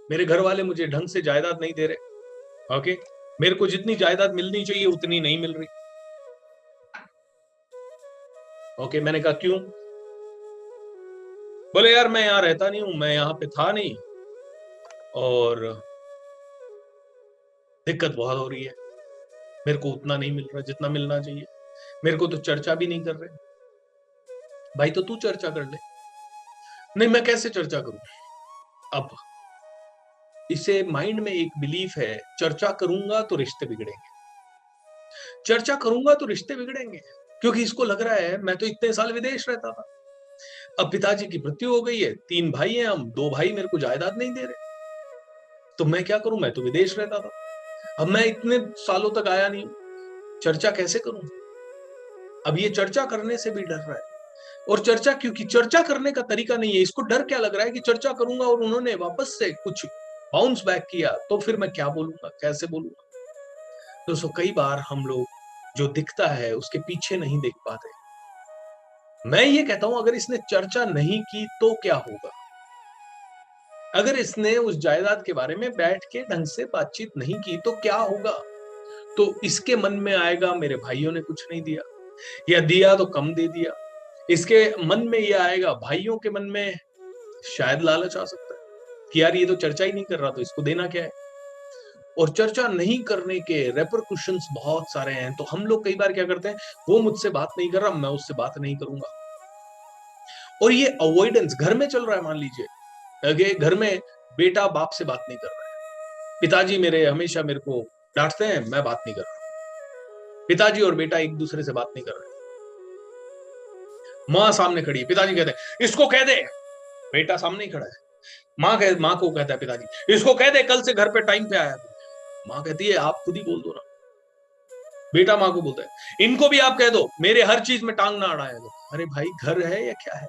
मेरे घर वाले मुझे ढंग से जायदाद नहीं दे रहे। ओके, मेरे को जितनी जायदाद मिलनी चाहिए उतनी नहीं मिल रही। ओके, मैंने कहा क्यों? बोले यार मैं यहाँ रहता नहीं हूं, मैं यहाँ पे था नहीं, और दिक्कत बहुत हो रही है, मेरे को उतना नहीं मिल रहा जितना मिलना चाहिए, मेरे को तो चर्चा भी नहीं कर रहे। भाई तो तू चर्चा कर ले। नहीं मैं कैसे चर्चा करूं? अब इसे माइंड में एक बिलीफ है, चर्चा करूंगा तो रिश्ते बिगड़ेंगे, चर्चा करूंगा तो रिश्ते बिगड़ेंगे, क्योंकि इसको लग रहा है मैं तो इतने साल विदेश रहता था, अब पिताजी की मृत्यु हो गई है, 3 भाई हैं हम, 2 भाई मेरे को जायदाद नहीं दे रहे, तो मैं क्या करूं? मैं तो विदेश रहता था, अब मैं इतने सालों तक आया नहीं हूं, चर्चा कैसे करूं? अब ये चर्चा करने से भी डर रहा है। और चर्चा, क्योंकि चर्चा करने का तरीका नहीं है, इसको डर क्या लग रहा है कि चर्चा करूंगा और उन्होंने वापस से कुछ बाउंस बैक किया तो फिर मैं क्या बोलूंगा, कैसे बोलूंगा? दोस्तों कई बार हम लोग जो दिखता है उसके पीछे नहीं देख पाते। मैं ये कहता हूं अगर इसने चर्चा नहीं की तो क्या होगा? अगर इसने उस जायदाद के बारे में बैठ के ढंग से बातचीत नहीं की तो क्या होगा? तो इसके मन में आएगा मेरे भाइयों ने कुछ नहीं दिया, या दिया तो कम दे दिया। इसके मन में ये आएगा, भाइयों के मन में शायद लालच आ सकता है कि यार ये तो चर्चा ही नहीं कर रहा, तो इसको देना क्या है? और चर्चा नहीं करने के रेपरकुशंस बहुत सारे हैं। तो हम लोग कई बार क्या करते हैं, वो मुझसे बात नहीं कर रहा, मैं उससे बात नहीं करूंगा। और ये अवॉइडेंस घर में चल रहा है। मान लीजिए अगर घर में बेटा बाप से बात नहीं कर रहा है, पिताजी मेरे हमेशा मेरे को डांटते हैं, मैं बात नहीं कर रहा, पिताजी और बेटा एक दूसरे से बात नहीं कर रहे, माँ सामने खड़ी है, पिताजी कहते हैं इसको कह दे, बेटा सामने ही खड़ा है। माँ को कहता है पिताजी इसको कह दे कल से घर पे टाइम पे आया करो। माँ कहती है आप खुद ही बोल दो ना। बेटा माँ को बोलता है इनको भी आप कह दो मेरे हर चीज में टांग ना अड़ाया करो। अरे भाई घर है या क्या है?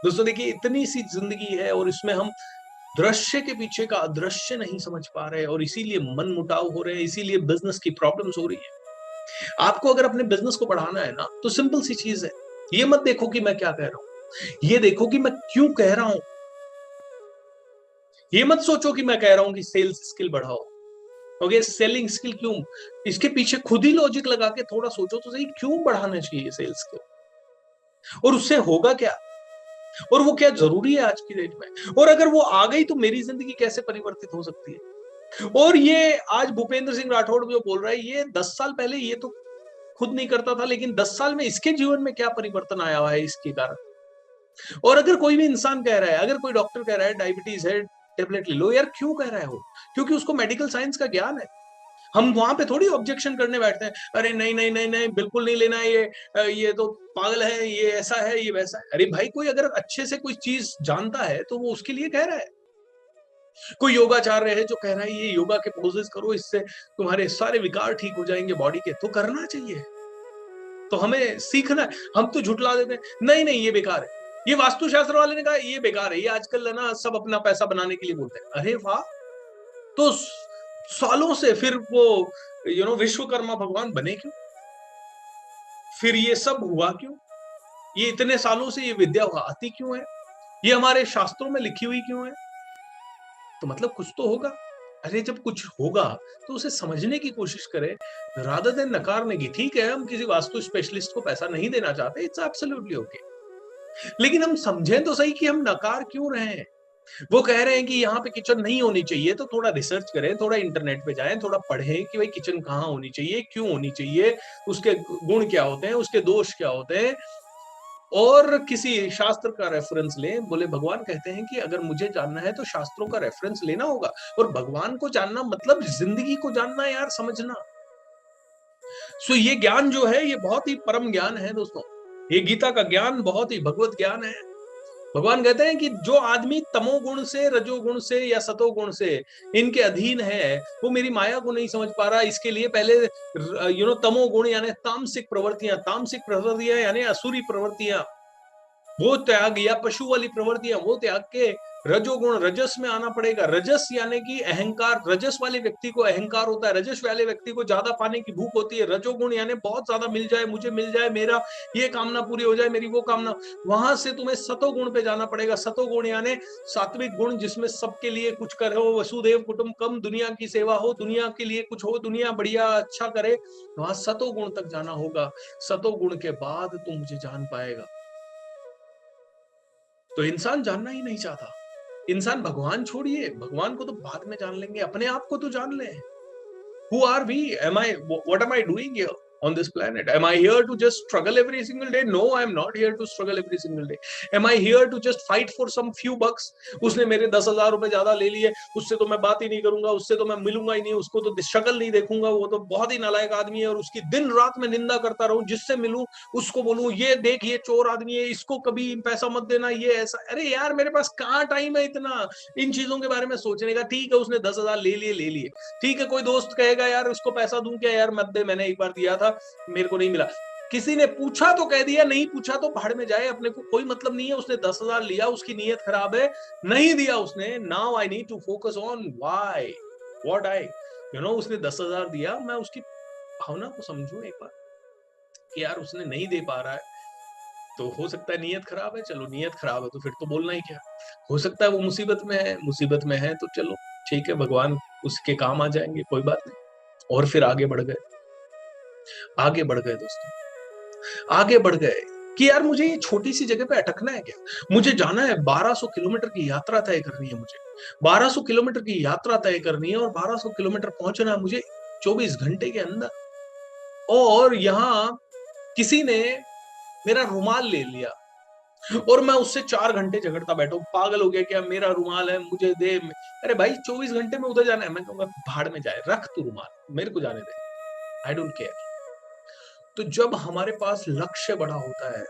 दोस्तों देखिए इतनी सी जिंदगी है और इसमें हम दृश्य के पीछे का अदृश्य नहीं समझ पा रहे और इसीलिए मन मुटाव हो रहे हैं, इसीलिए बिजनेस की प्रॉब्लम्स हो रही है। आपको अगर अपने बिजनेस को बढ़ाना है ना तो सिंपल सी चीज है, ये मत देखो कि मैं क्या कह रहा हूं, ये देखो कि मैं क्यों कह रहा हूं। ये मत सोचो कि मैं कह रहा हूं कि सेल्स स्किल बढ़ाओ, ओके सेलिंग स्किल क्यों, इसके पीछे खुद ही लॉजिक लगा के थोड़ा सोचो तो सही, क्यों बढ़ाना चाहिए सेल्स स्किल और उससे होगा क्या और वो क्या जरूरी है आज की डेट में, और अगर वो आ गई तो मेरी जिंदगी कैसे परिवर्तित हो सकती है। और ये आज भूपेंद्र सिंह राठौड़ जो बोल रहा है ये 10 साल पहले ये तो खुद नहीं करता था, लेकिन 10 साल में इसके जीवन में क्या परिवर्तन आया हुआ है इसके कारण। और अगर कोई भी इंसान कह रहा है, अगर कोई डॉक्टर कह रहा है डायबिटीज है टेबलेट ले लो, यार क्यों कह रहा है वो? क्योंकि उसको मेडिकल साइंस का ज्ञान है। हम वहां पे थोड़ी ऑब्जेक्शन करने बैठते हैं, अरे नहीं नहीं नहीं नहीं बिल्कुल नहीं लेना है ये तो पागल है, ये ऐसा है ये वैसा है। अरे भाई कोई अगर अच्छे से कोई चीज जानता है तो वो उसके लिए कह रहा है। कोई योगाचार्य है जो कह रहा है ये योगा के पोजेस करो इससे तुम्हारे सारे विकार ठीक हो जाएंगे बॉडी के, तो करना चाहिए। तो हमें सीखना है। हम तो झुठला देते हैं नहीं नहीं ये बेकार है, ये वास्तुशास्त्र वाले ने कहा ये बेकार है, ये आजकल है ना सब अपना पैसा बनाने के लिए बोलते हैं। अरे वाह, तो सालों से फिर वो विश्वकर्मा भगवान बने क्यों? फिर ये सब हुआ क्यों? ये इतने सालों से ये विद्या आती क्यों है? ये हमारे शास्त्रों में लिखी हुई क्यों है? तो मतलब कुछ तो होगा। अरे जब कुछ होगा तो उसे समझने की कोशिश करें रादर देन नकारने की। ठीक है हम किसी वास्तु स्पेशलिस्ट को पैसा नहीं देना चाहते, इट्स एब्सोल्युटली ओके, लेकिन हम समझें तो सही कि हम नकार क्यों रहे हैं। वो कह रहे हैं कि यहाँ पे किचन नहीं होनी चाहिए तो थोड़ा रिसर्च करें, थोड़ा इंटरनेट पे जाएं, थोड़ा पढ़ें कि भाई किचन कहाँ होनी चाहिए, क्यों होनी चाहिए, उसके गुण क्या होते हैं, उसके दोष क्या होते हैं, और किसी शास्त्र का रेफरेंस लें। बोले भगवान कहते हैं कि अगर मुझे जानना है तो शास्त्रों का रेफरेंस लेना होगा, और भगवान को जानना मतलब जिंदगी को जानना यार, समझना। सो ये ज्ञान जो है ये बहुत ही परम ज्ञान है दोस्तों। ये गीता का ज्ञान बहुत ही भगवत ज्ञान है। भगवान कहते हैं कि जो आदमी तमोगुण से, रजोगुण से या सतोगुण से इनके अधीन है वो मेरी माया को नहीं समझ पा रहा। इसके लिए पहले तमोगुण यानी तामसिक प्रवृत्तियां यानी असुरी प्रवृत्तियां वो त्याग, या पशु वाली प्रवृत्तियां वो त्याग के रजोगुण रजस में आना पड़ेगा। रजस यानी कि अहंकार, रजस वाले व्यक्ति को अहंकार होता है, रजस वाले व्यक्ति को ज्यादा पाने की भूख होती है। रजोगुण यानी बहुत ज्यादा मिल जाए, मुझे मिल जाए, मेरा ये कामना पूरी हो जाए, मेरी वो कामना। वहां से तुम्हें सतोगुण पे जाना पड़ेगा। सतोगुण यानी सात्विक गुण जिसमें सबके लिए कुछ करो, वसुदेव कुटुंबकम, दुनिया की सेवा हो, दुनिया के लिए कुछ हो, दुनिया बढ़िया अच्छा करे, वहां सतोगुण तक जाना होगा। सतोगुण के बाद तुम मुझे जान पाएगा। तो इंसान जानना ही नहीं चाहता। इंसान भगवान छोड़िए, भगवान को तो बाद में जान लेंगे, अपने आप को तो जान ले। Who are we? What am I doing here on this planet? Am I here to just struggle every single day? No, I am not here to struggle every single day. Am I here to just fight for some few bucks? उसने मेरे 10,000 रुपए ज्यादा ले लिए, उससे तो मैं बात ही नहीं करूंगा, उससे तो मैं मिलूंगा ही नहीं, उसको तो शक्ल नहीं देखूंगा, वो तो बहुत ही नालायक आदमी है, और उसकी दिन रात में निंदा करता रहूं, जिससे मिलूं उसको बोलूं ये देख ये चोर आदमी है, इसको कभी पैसा मत देना, ये ऐसा। अरे यार मेरे पास कहाँ टाइम है इतना इन चीजों के बारे में सोचने का। ठीक है उसने 10,000 ले लिए, ठीक है कोई दोस्त कहेगा यार उसको पैसा दूं क्या, यार मत दे, मैंने एक बार दिया था मेरे को नहीं मिला। किसी ने पूछा तो कह दिया, नहीं पूछा तो भाड़ में जाए, अपने को कोई मतलब नहीं है। उसने 10,000 लिया, उसकी नीयत खराब है, नहीं दिया उसने। Now I need to focus on why what I उसने 10,000 दिया, मैं उसकी भावना को समझूं एक बार कि यार उसने नहीं दे पा रहा है, तो हो सकता है नीयत खराब है। चलो नीयत खराब है तो फिर तो बोलना ही क्या। हो सकता है वो मुसीबत में है तो चलो ठीक है, भगवान उसके काम आ जाएंगे, कोई बात नहीं। और फिर आगे बढ़ गए दोस्तों, आगे बढ़ गए कि यार मुझे ये छोटी सी जगह पे अटकना है क्या, मुझे जाना है 1200 किलोमीटर की यात्रा तय करनी है, मुझे 1200 किलोमीटर की यात्रा तय करनी है, और 1200 किलोमीटर पहुंचना है मुझे 24 घंटे के अंदर। और यहाँ किसी ने मेरा रुमाल ले लिया और मैं उससे 4 घंटे झगड़ता बैठा, पागल हो गया क्या, मेरा रुमाल है मुझे दे। अरे भाई 24 घंटे में उधर जाना है, मैं कहूंगा भाड़ में जाए, रख तू रुमाल, मेरे को जाने दे, आई डोंट केयर। तो जब हमारे पास लक्ष्य बड़ा होता है,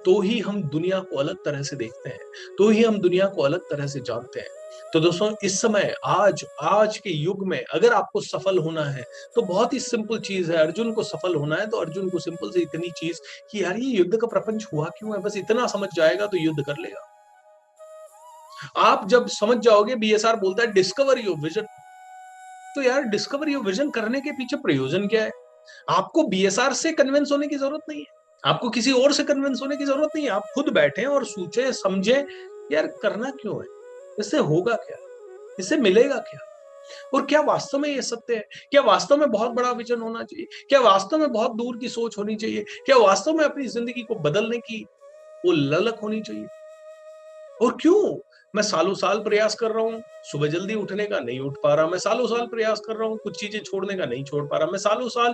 तो ही हम दुनिया को अलग तरह से देखते हैं, तो ही हम दुनिया को अलग तरह से जानते हैं। तो दोस्तों, इस समय आज आज के युग में अगर आपको सफल होना है, तो बहुत ही सिंपल चीज़ है। अर्जुन को सफल होना है, तो अर्जुन को सिंपल से इतनी चीज़ कि यार ये युद्ध का प्रपंच हुआ क्यों है, बस इतना समझ जाएगा तो युद्ध कर लेगा। आप जब समझ जाओगे, बीएसआर बोलता है डिस्कवर योर विजन, तो यार डिस्कवर योर विजन करने के पीछे प्रयोजन क्या है? आपको बीएसआर से कन्विंस होने की जरूरत नहीं है, आपको किसी और से कन्विंस होने की जरूरत नहीं है। आप खुद बैठे और सोचे समझे, यार करना क्यों है, इससे होगा क्या, इससे मिलेगा क्या, और क्या वास्तव में ये सत्य है? क्या वास्तव में बहुत बड़ा विजन होना चाहिए? क्या वास्तव में बहुत दूर की सोच होनी चाहिए? क्या वास्तव में अपनी जिंदगी को बदलने की वो ललक होनी चाहिए? और क्यों? मैं सालों-साल प्रयास कर रहा हूँ, सुबह जल्दी उठने का, नहीं उठ पा रहा। मैं सालों-साल प्रयास कर रहा हूँ, कुछ चीज़ें छोड़ने का, नहीं छोड़ पा रहा। मैं सालों-साल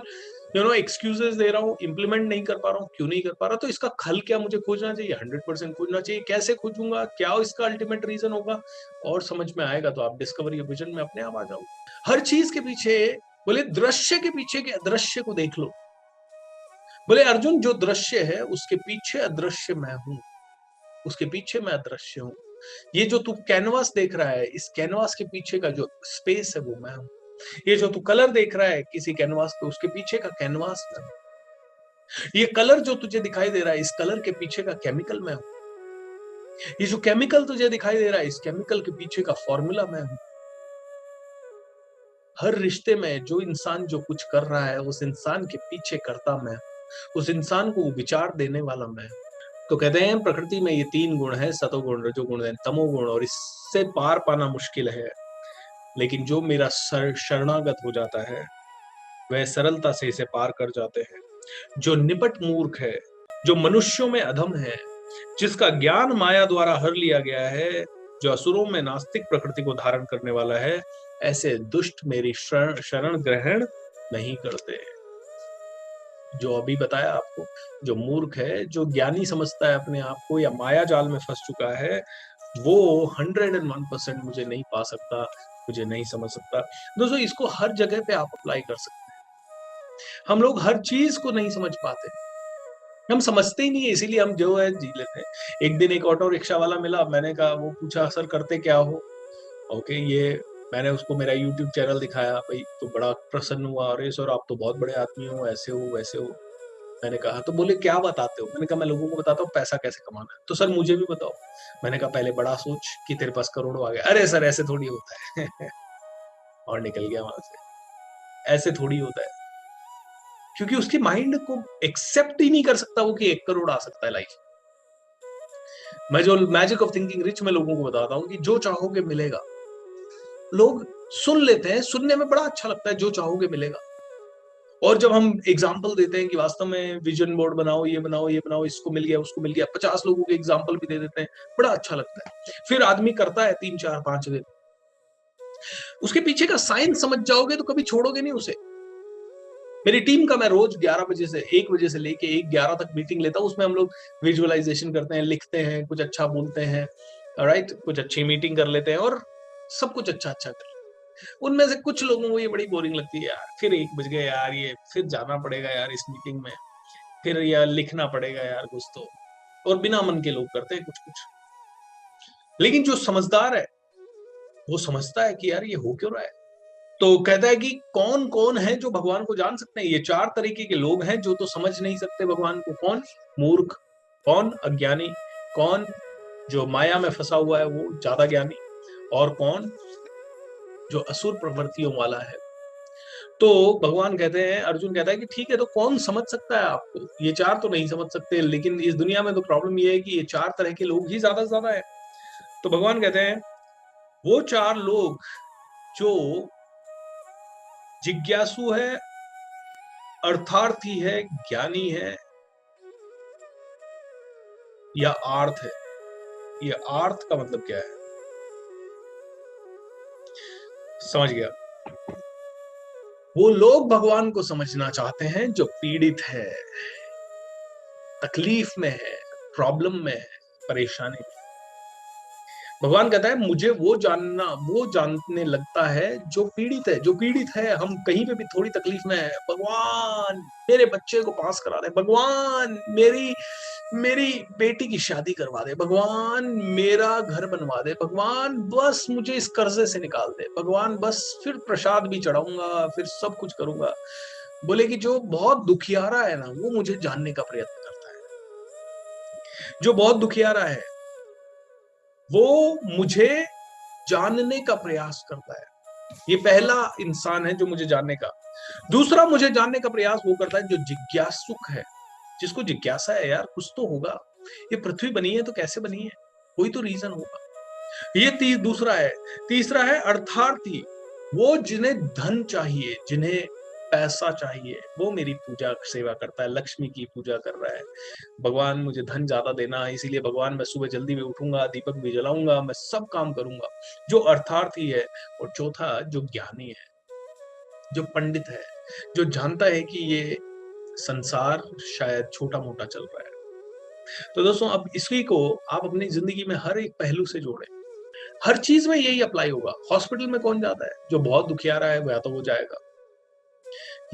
एक्सक्यूज़ेज़ दे रहा हूँ, इम्प्लीमेंट नहीं कर पा रहा हूँ, क्यों नहीं कर पा रहा? तो इसका खल क्या मुझे खोजना चाहिए? 100% खोजना चाहिए। कैसे खोजूँगा? क्या इसका अल्टीमेट रीज़न होगा? और समझ में आएगा तो आप डिस्कवरी ऑफ विज़न में अपने आप आ जाओगे। हर चीज़ के पीछे, बोले दृश्य के पीछे के अदृश्य को देख लो। बोले अर्जुन, जो दृश्य है उसके पीछे अदृश्य मैं हूँ, उसके पीछे मैं अदृश्य हूँ। ये जो तू कैनवास देख रहा है, इस कैनवास के पीछे का जो स्पेस है वो मैं हूँ। ये जो तू कलर देख रहा है किसी कैनवास पे, उसके पीछे का कैनवास मैं हूँ। ये कलर जो तुझे दिखाई दे रहा है, इस कलर के पीछे का केमिकल मैं हूँ। ये जो केमिकल तुझे दिखाई दे रहा है, इस केमिकल के पीछे का फॉर्मूला मैं हूँ। हर रिश्ते में जो इंसान जो कुछ कर रहा है, उस इंसान के पीछे करता मैं हूँ। उस इंसान को वो विचार देने वाला मैं हूँ। तो कहते हैं प्रकृति में ये 3 गुण हैं, सतोगुण, रजोगुण एंड तमोगुण, और इससे पार पाना मुश्किल है। लेकिन जो मेरा शरणागत हो जाता है, वह सरलता से इसे पार कर जाते हैं। जो निपट मूर्ख है, जो मनुष्यों में अधम है, जिसका ज्ञान माया द्वारा हर लिया गया है, जो असुरों में नास्तिक प्रकृति को धारण करने वाला है, ऐसे दुष्ट मेरी शरण ग्रहण नहीं करते। जो अभी बताया आपको, जो मूर्ख है, जो ज्ञानी समझता है अपने आप को या माया जाल में फंस चुका है, वो 101% मुझे नहीं पा सकता, मुझे नहीं समझ सकता। दोस्तों, इसको हर जगह पे आप अप्लाई कर सकते हैं। हम लोग हर चीज को नहीं समझ पाते, हम समझते ही नहीं है, इसीलिए हम जो है जी लेते हैं। एक दिन एक ऑटो रिक्शा वाला मिला, मैंने कहा, वो पूछा सर करते क्या हो? ओके, ये मैंने उसको मेरा यूट्यूब चैनल दिखाया, भाई तो बड़ा प्रसन्न हुआ, अरे सर आप तो बहुत बड़े आदमी हो, ऐसे हो वैसे हो। मैंने कहा, तो बोले क्या बताते हो? मैंने कहा, मैं लोगों को बताता हूँ पैसा कैसे कमाना है। तो सर मुझे भी बताओ। मैंने कहा, पहले बड़ा सोच कि तेरे पास करोड़ों आ गए। अरे सर ऐसे थोड़ी होता है और निकल गया वहां से। ऐसे थोड़ी होता है, क्योंकि उसके माइंड को एक्सेप्ट ही नहीं कर सकता वो कि 1 करोड़ आ सकता है लाइफ। मैं जो मैजिक ऑफ थिंकिंग रिच में लोगों को बताता हूँ कि जो चाहोगे मिलेगा। लोग सुन लेते हैं, सुनने में बड़ा अच्छा लगता है, जो चाहोगे मिलेगा। और जब हम एग्जाम्पल देते हैं कि वास्तव में विजन बोर्ड बनाओ, ये बनाओ, ये बनाओ, इसको मिल गया, उसको मिल गया, 50 लोगों के एग्जाम्पल भी दे देते हैं, बड़ा अच्छा लगता है। फिर आदमी करता है 3, 4, 5 दिन, उसके पीछे का साइंस समझ जाओगे तो कभी छोड़ोगे नहीं उसे। मेरी टीम का मैं रोज 11 बजे से 1 बजे से लेके 1:11 तक मीटिंग लेता हूँ। उसमें हम लोग विजुअलाइजेशन करते हैं, लिखते हैं, कुछ अच्छा बोलते हैं, राइट, कुछ अच्छी मीटिंग कर लेते हैं और सब कुछ अच्छा अच्छा कर। उनमें से कुछ लोगों को ये बड़ी बोरिंग लगती है, यार फिर 1 बज गए यार, ये फिर जाना पड़ेगा यार इस मीटिंग में, फिर यार लिखना पड़ेगा यार कुछ तो। और बिना मन के लोग करते हैं कुछ कुछ। लेकिन जो समझदार है, वो समझता है कि यार ये हो क्यों रहा है। तो कहता है कि कौन कौन है जो भगवान को जान सकते हैं? ये 4 तरीके के लोग हैं जो तो समझ नहीं सकते भगवान को। कौन? मूर्ख। कौन? अज्ञानी। कौन? जो माया में फंसा हुआ है वो ज्यादा ज्ञानी। और कौन? जो असुर प्रवृत्तियों वाला है। तो भगवान कहते हैं, अर्जुन कहता है कि ठीक है, तो कौन समझ सकता है आपको? ये 4 तो नहीं समझ सकते, लेकिन इस दुनिया में तो प्रॉब्लम ये है कि ये 4 तरह के लोग ही ज्यादा से ज्यादा है। तो भगवान कहते हैं, वो 4 लोग जो जिज्ञासु है, अर्थार्थी है, ज्ञानी है, या आर्थ है। ये आर्थ का मतलब क्या है? समझ गया? वो लोग भगवान को समझना चाहते हैं जो पीड़ित है, तकलीफ में है, प्रॉब्लम में है, परेशानी में। भगवान कहता है मुझे वो जानने लगता है जो पीड़ित है। जो पीड़ित है, हम कहीं पे भी थोड़ी तकलीफ में है, भगवान मेरे बच्चे को पास करा दे, भगवान मेरी मेरी बेटी की शादी करवा दे भगवान, मेरा घर बनवा दे भगवान, बस मुझे इस कर्जे से निकाल दे भगवान, बस फिर प्रसाद भी चढ़ाऊंगा, फिर सब कुछ करूंगा। बोले कि जो बहुत दुखियारा है ना, वो मुझे जानने का प्रयत्न करता है। जो बहुत दुखियारा है, वो मुझे जानने का प्रयास करता है। ये पहला इंसान है जो मुझे जानने का। दूसरा मुझे जानने का प्रयास वो करता है जो जिज्ञासुक है, जिसको जिज्ञासा है यार कुछ तो होगा, ये पृथ्वी बनी है तो कैसे बनी है, कोई तो रीजन होगा। ये दूसरा है। तीसरा है अर्थार्थी, वो जिन्हें धन चाहिए, जिन्हें पैसा चाहिए, वो मेरी पूजा सेवा करता है, लक्ष्मी की पूजा कर रहा है। भगवान मुझे धन ज्यादा देना, इसीलिए भगवान मैं सुबह जल्दी भी उठूंगा, दीपक भी जलाऊंगा, मैं सब काम करूंगा। जो अर्थार्थी है। और चौथा जो ज्ञानी है, जो पंडित है, जो जानता है कि ये संसार शायद छोटा मोटा चल रहा है। तो दोस्तों अब इसी को आप अपनी जिंदगी में हर एक पहलू से जोड़ें। हर चीज में यही अप्लाई होगा। हॉस्पिटल में कौन जाता है? जो बहुत दुखियारा है, या तो वो जाएगा,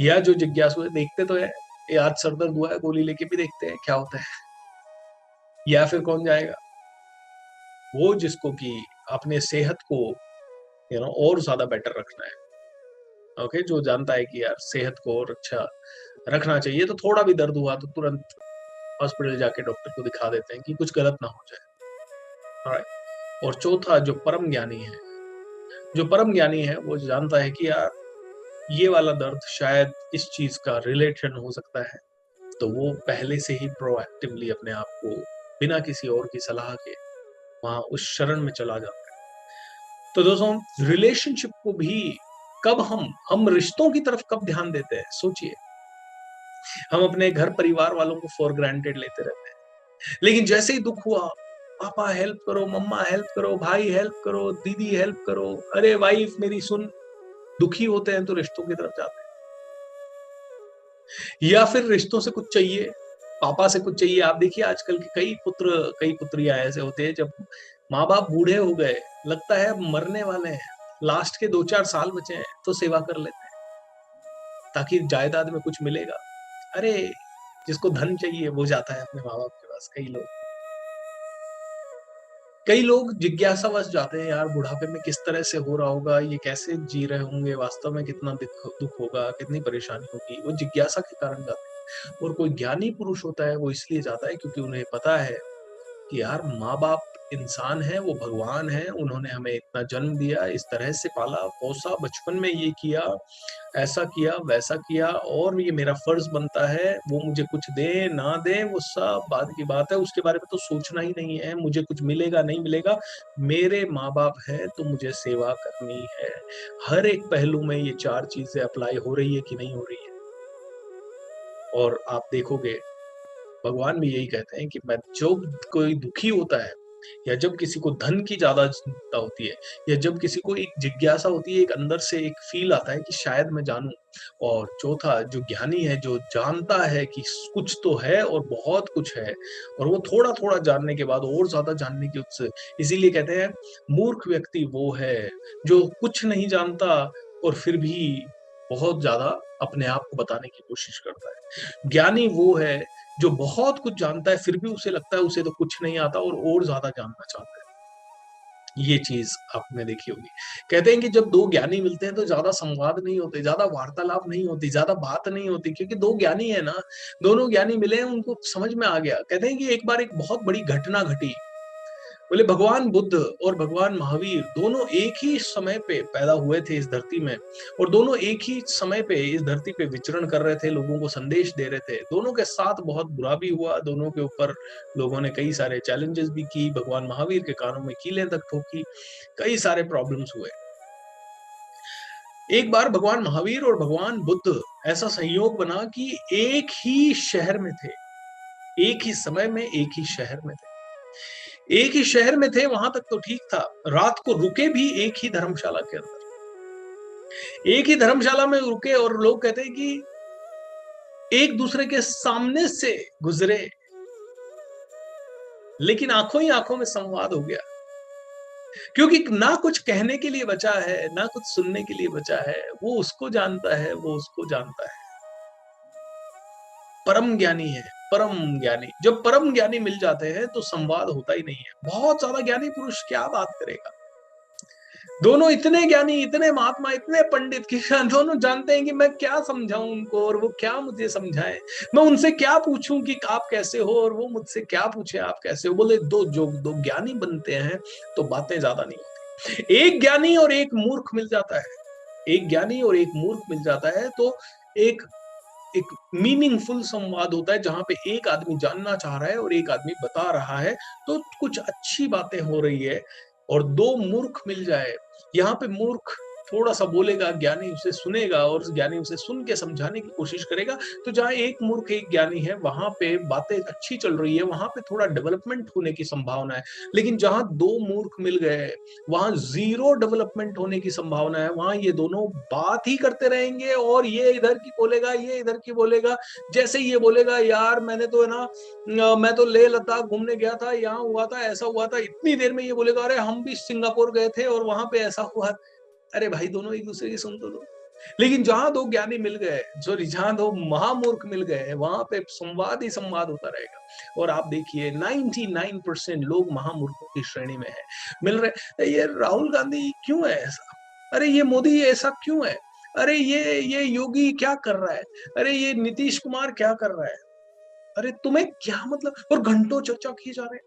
या जो जिज्ञासु है, देखते तो है, ये आज सर दर्द हुआ है, गोली लेके भी देखते हैं क्या होता है। या फिर कौन जाएगा? वो जिसको कि अपने सेहत को और ज्यादा बेटर रखना है। ओके, जो जानता है कि यार सेहत को और अच्छा रखना चाहिए, तो थोड़ा भी दर्द हुआ तो तुरंत हॉस्पिटल जाके डॉक्टर को दिखा देते हैं कि कुछ गलत ना हो जाए। ऑलराइट। और चौथा जो परम ज्ञानी है, जो परम ज्ञानी है वो जानता है कि यार ये वाला दर्द शायद इस चीज का रिलेशन हो सकता है, तो वो पहले से ही प्रोएक्टिवली अपने आप को बिना किसी और की सलाह के वहां उस शरण में चला जाता है। तो दोस्तों रिलेशनशिप को भी कब हम रिश्तों की तरफ कब ध्यान देते हैं, सोचिए। हम अपने घर परिवार वालों को फॉर ग्रांटेड लेते रहते हैं, लेकिन जैसे ही दुख हुआ, पापा हेल्प करो, मम्मा हेल्प करो, भाई हेल्प करो, दीदी हेल्प करो, अरे वाइफ मेरी सुन, दुखी होते हैं तो रिश्तों की तरफ जाते हैं। या फिर रिश्तों से कुछ चाहिए, पापा से कुछ चाहिए। आप देखिए आजकल के कई पुत्रियां ऐसे होते हैं, जब माँ बाप बूढ़े हो गए, लगता है अब मरने वाले हैं, लास्ट के 2-4 साल बचे हैं, तो सेवा कर लेते हैं ताकि जायदाद में कुछ मिलेगा। अरे जिसको धन चाहिए वो जाता है अपने माँ बाप के पास। कई लोग जिज्ञासावश जाते हैं, यार बुढ़ापे में किस तरह से हो रहा होगा, ये कैसे जी रहे होंगे, वास्तव में कितना दुख होगा, कितनी परेशानी होगी, वो जिज्ञासा के कारण जाते हैं। और कोई ज्ञानी पुरुष होता है, वो इसलिए जाता है क्योंकि उन्हें पता है कि यार माँ-बाप इंसान हैं, वो भगवान हैं, उन्होंने हमें इतना जन्म दिया, इस तरह से पाला, पोसा, बचपन में ये किया, ऐसा किया, वैसा किया, और ये मेरा फर्ज बनता है, वो मुझे कुछ दें, ना दें, वो सब बाद की बात है, उसके बारे में तो सोचना ही नहीं है, मुझे कुछ मिलेगा, नहीं मिलेगा, मेरे माँ-बाप हैं, तो मुझे सेवा करनी है। हर एक पहलू में ये 4 चीज़ें अप्लाई हो रही है कि नहीं हो रही है? और आप देखोगे भगवान भी यही कहते हैं कि मैं जब कोई दुखी होता है, या जब किसी को धन की ज्यादा चिंता होती है, या जब किसी को एक जिज्ञासा होती है, एक अंदर से एक फील आता है कि शायद मैं जानूं। और चौथा जो ज्ञानी है, जो जानता है कि कुछ तो है और बहुत कुछ है, और वो थोड़ा थोड़ा जानने के बाद और ज्यादा जानने की उत्सुक, इसीलिए कहते हैं मूर्ख व्यक्ति वो है जो कुछ नहीं जानता और फिर भी बहुत ज्यादा अपने आप को बताने की कोशिश करता है। ज्ञानी वो है जो बहुत कुछ जानता है, फिर भी उसे लगता है उसे तो कुछ नहीं आता और ज्यादा जानना चाहता है। ये चीज आपने देखी होगी। कहते हैं कि जब दो ज्ञानी मिलते हैं तो ज्यादा संवाद नहीं होते, ज्यादा वार्तालाप नहीं होती, ज्यादा बात नहीं होती, क्योंकि दो ज्ञानी है ना, दोनों ज्ञानी मिले हैं, उनको समझ में आ गया। कहते हैं कि एक बार एक बहुत बड़ी घटना घटी। बोले भगवान बुद्ध और भगवान महावीर दोनों एक ही समय पे पैदा हुए थे इस धरती में, और दोनों एक ही समय पे इस धरती पे विचरण कर रहे थे, लोगों को संदेश दे रहे थे। दोनों के साथ बहुत बुरा भी हुआ, दोनों के ऊपर लोगों ने कई सारे चैलेंजेस भी की, भगवान महावीर के कानों में कीलें तक ठोकी, कई सारे प्रॉब्लम्स हुए। एक बार भगवान महावीर और भगवान बुद्ध ऐसा संयोग बना कि एक ही शहर में थे, एक ही समय में एक ही शहर में थे। एक ही शहर में थे, वहां तक तो ठीक था, रात को रुके भी एक ही धर्मशाला के अंदर, एक ही धर्मशाला में रुके, और लोग कहते हैं कि एक दूसरे के सामने से गुजरे, लेकिन आंखों ही आंखों में संवाद हो गया, क्योंकि ना कुछ कहने के लिए बचा है, ना कुछ सुनने के लिए बचा है, वो उसको जानता है, वो उसको जानता है। परम ज्ञानी है, परम ज्ञानी। जब परम ज्ञानी मिल जाते हैं तो संवाद होता ही नहीं है। बहुत ज्यादा ज्ञानी पुरुष क्या बात करेगा। दोनों इतने ज्ञानी, इतने महात्मा, इतने पंडित कि दोनों जानते हैं कि मैं क्या समझाऊं उनको और वो क्या मुझे समझाएं। मैं उनसे क्या पूछूं कि आप कैसे हो और वो मुझसे क्या पूछे आप कैसे हो। बोले दो ज्ञानी बनते हैं तो बातें ज्यादा नहीं होती। एक ज्ञानी और एक मूर्ख मिल जाता है, एक ज्ञानी और एक मूर्ख मिल जाता है तो एक एक मीनिंगफुल संवाद होता है जहां पे एक आदमी जानना चाह रहा है और एक आदमी बता रहा है, तो कुछ अच्छी बातें हो रही है। और दो मूर्ख मिल जाए, यहाँ पे मूर्ख थोड़ा सा बोलेगा, ज्ञानी उसे सुनेगा और ज्ञानी उसे सुन के समझाने की कोशिश करेगा। तो जहाँ एक मूर्ख एक ज्ञानी है वहां पे बातें अच्छी चल रही है, वहां पे थोड़ा डेवलपमेंट होने की संभावना है। लेकिन जहां दो मूर्ख मिल गए वहां जीरो डेवलपमेंट होने की संभावना है। वहां ये दोनों बात ही करते रहेंगे और ये इधर की बोलेगा, ये इधर की बोलेगा। जैसे ये बोलेगा, यार मैंने तो है ना, मैं तो लेह लद्दाख घूमने गया था, यहाँ हुआ था, ऐसा हुआ था। इतनी देर में ये बोलेगा, अरे हम भी सिंगापुर गए थे और वहां पे ऐसा हुआ। अरे भाई दोनों एक दूसरे की सुन तो लो। लेकिन जहां दो ज्ञानी मिल गए, सॉरी जहां दो महामूर्ख मिल गए, वहां पे संवाद ही संवाद होता रहेगा। और आप देखिए 99% लोग महामूर्खों की श्रेणी में है, मिल रहे। ये राहुल गांधी क्यों है ऐसा, अरे ये मोदी ऐसा क्यों है, अरे ये योगी क्या कर रहा है, अरे ये नीतीश कुमार क्या कर रहा है। अरे तुम्हें क्या मतलब। और घंटों चर्चा किए जा रहे हैं,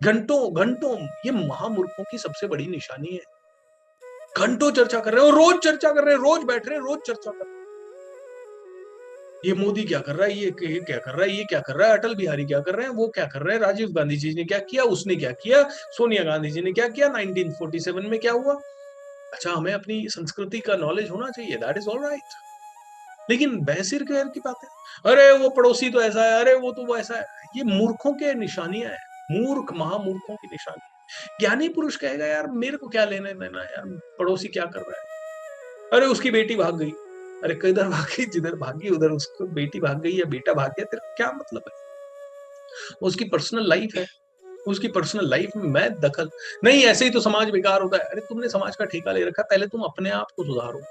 घंटों घंटों। ये महामूर्खों की सबसे बड़ी निशानी है। घंटों चर्चा कर रहे हैं और रोज चर्चा कर रहे हैं, रोज बैठ रहे हैं, रोज चर्चा कर रहे हैं। ये मोदी क्या कर रहा है, ये क्या कर रहा है, ये क्या कर रहा है, अटल बिहारी क्या कर रहे हैं, वो क्या कर रहे हैं, राजीव गांधी जी ने क्या किया, उसने क्या किया, सोनिया गांधी जी ने क्या किया, 1947 में क्या हुआ। अच्छा, हमें अपनी संस्कृति का नॉलेज होना चाहिए, दैट इज ऑल राइट। लेकिन बहसिर कहर की बात है, अरे वो पड़ोसी तो ऐसा है, अरे वो तो वो ऐसा है। ये मूर्खों के निशानियां है, मूर्ख महामूर्खों की निशानी। ज्ञानी पुरुष कहेगा, यार मेरे को क्या लेने देना यार, पड़ोसी क्या कर रहा है। अरे उसकी बेटी भाग गई, अरे किधर भागी, जिधर भागी उधर उसको बेटी भाग गई या बेटा भाग गया, तेरा क्या मतलब है। उसकी पर्सनल लाइफ है, उसकी पर्सनल लाइफ में मैं दखल नहीं। ऐसे ही तो समाज बेकार होता है। अरे तुमने समाज का ठेका ले रखा, पहले तुम अपने आप को सुधारो,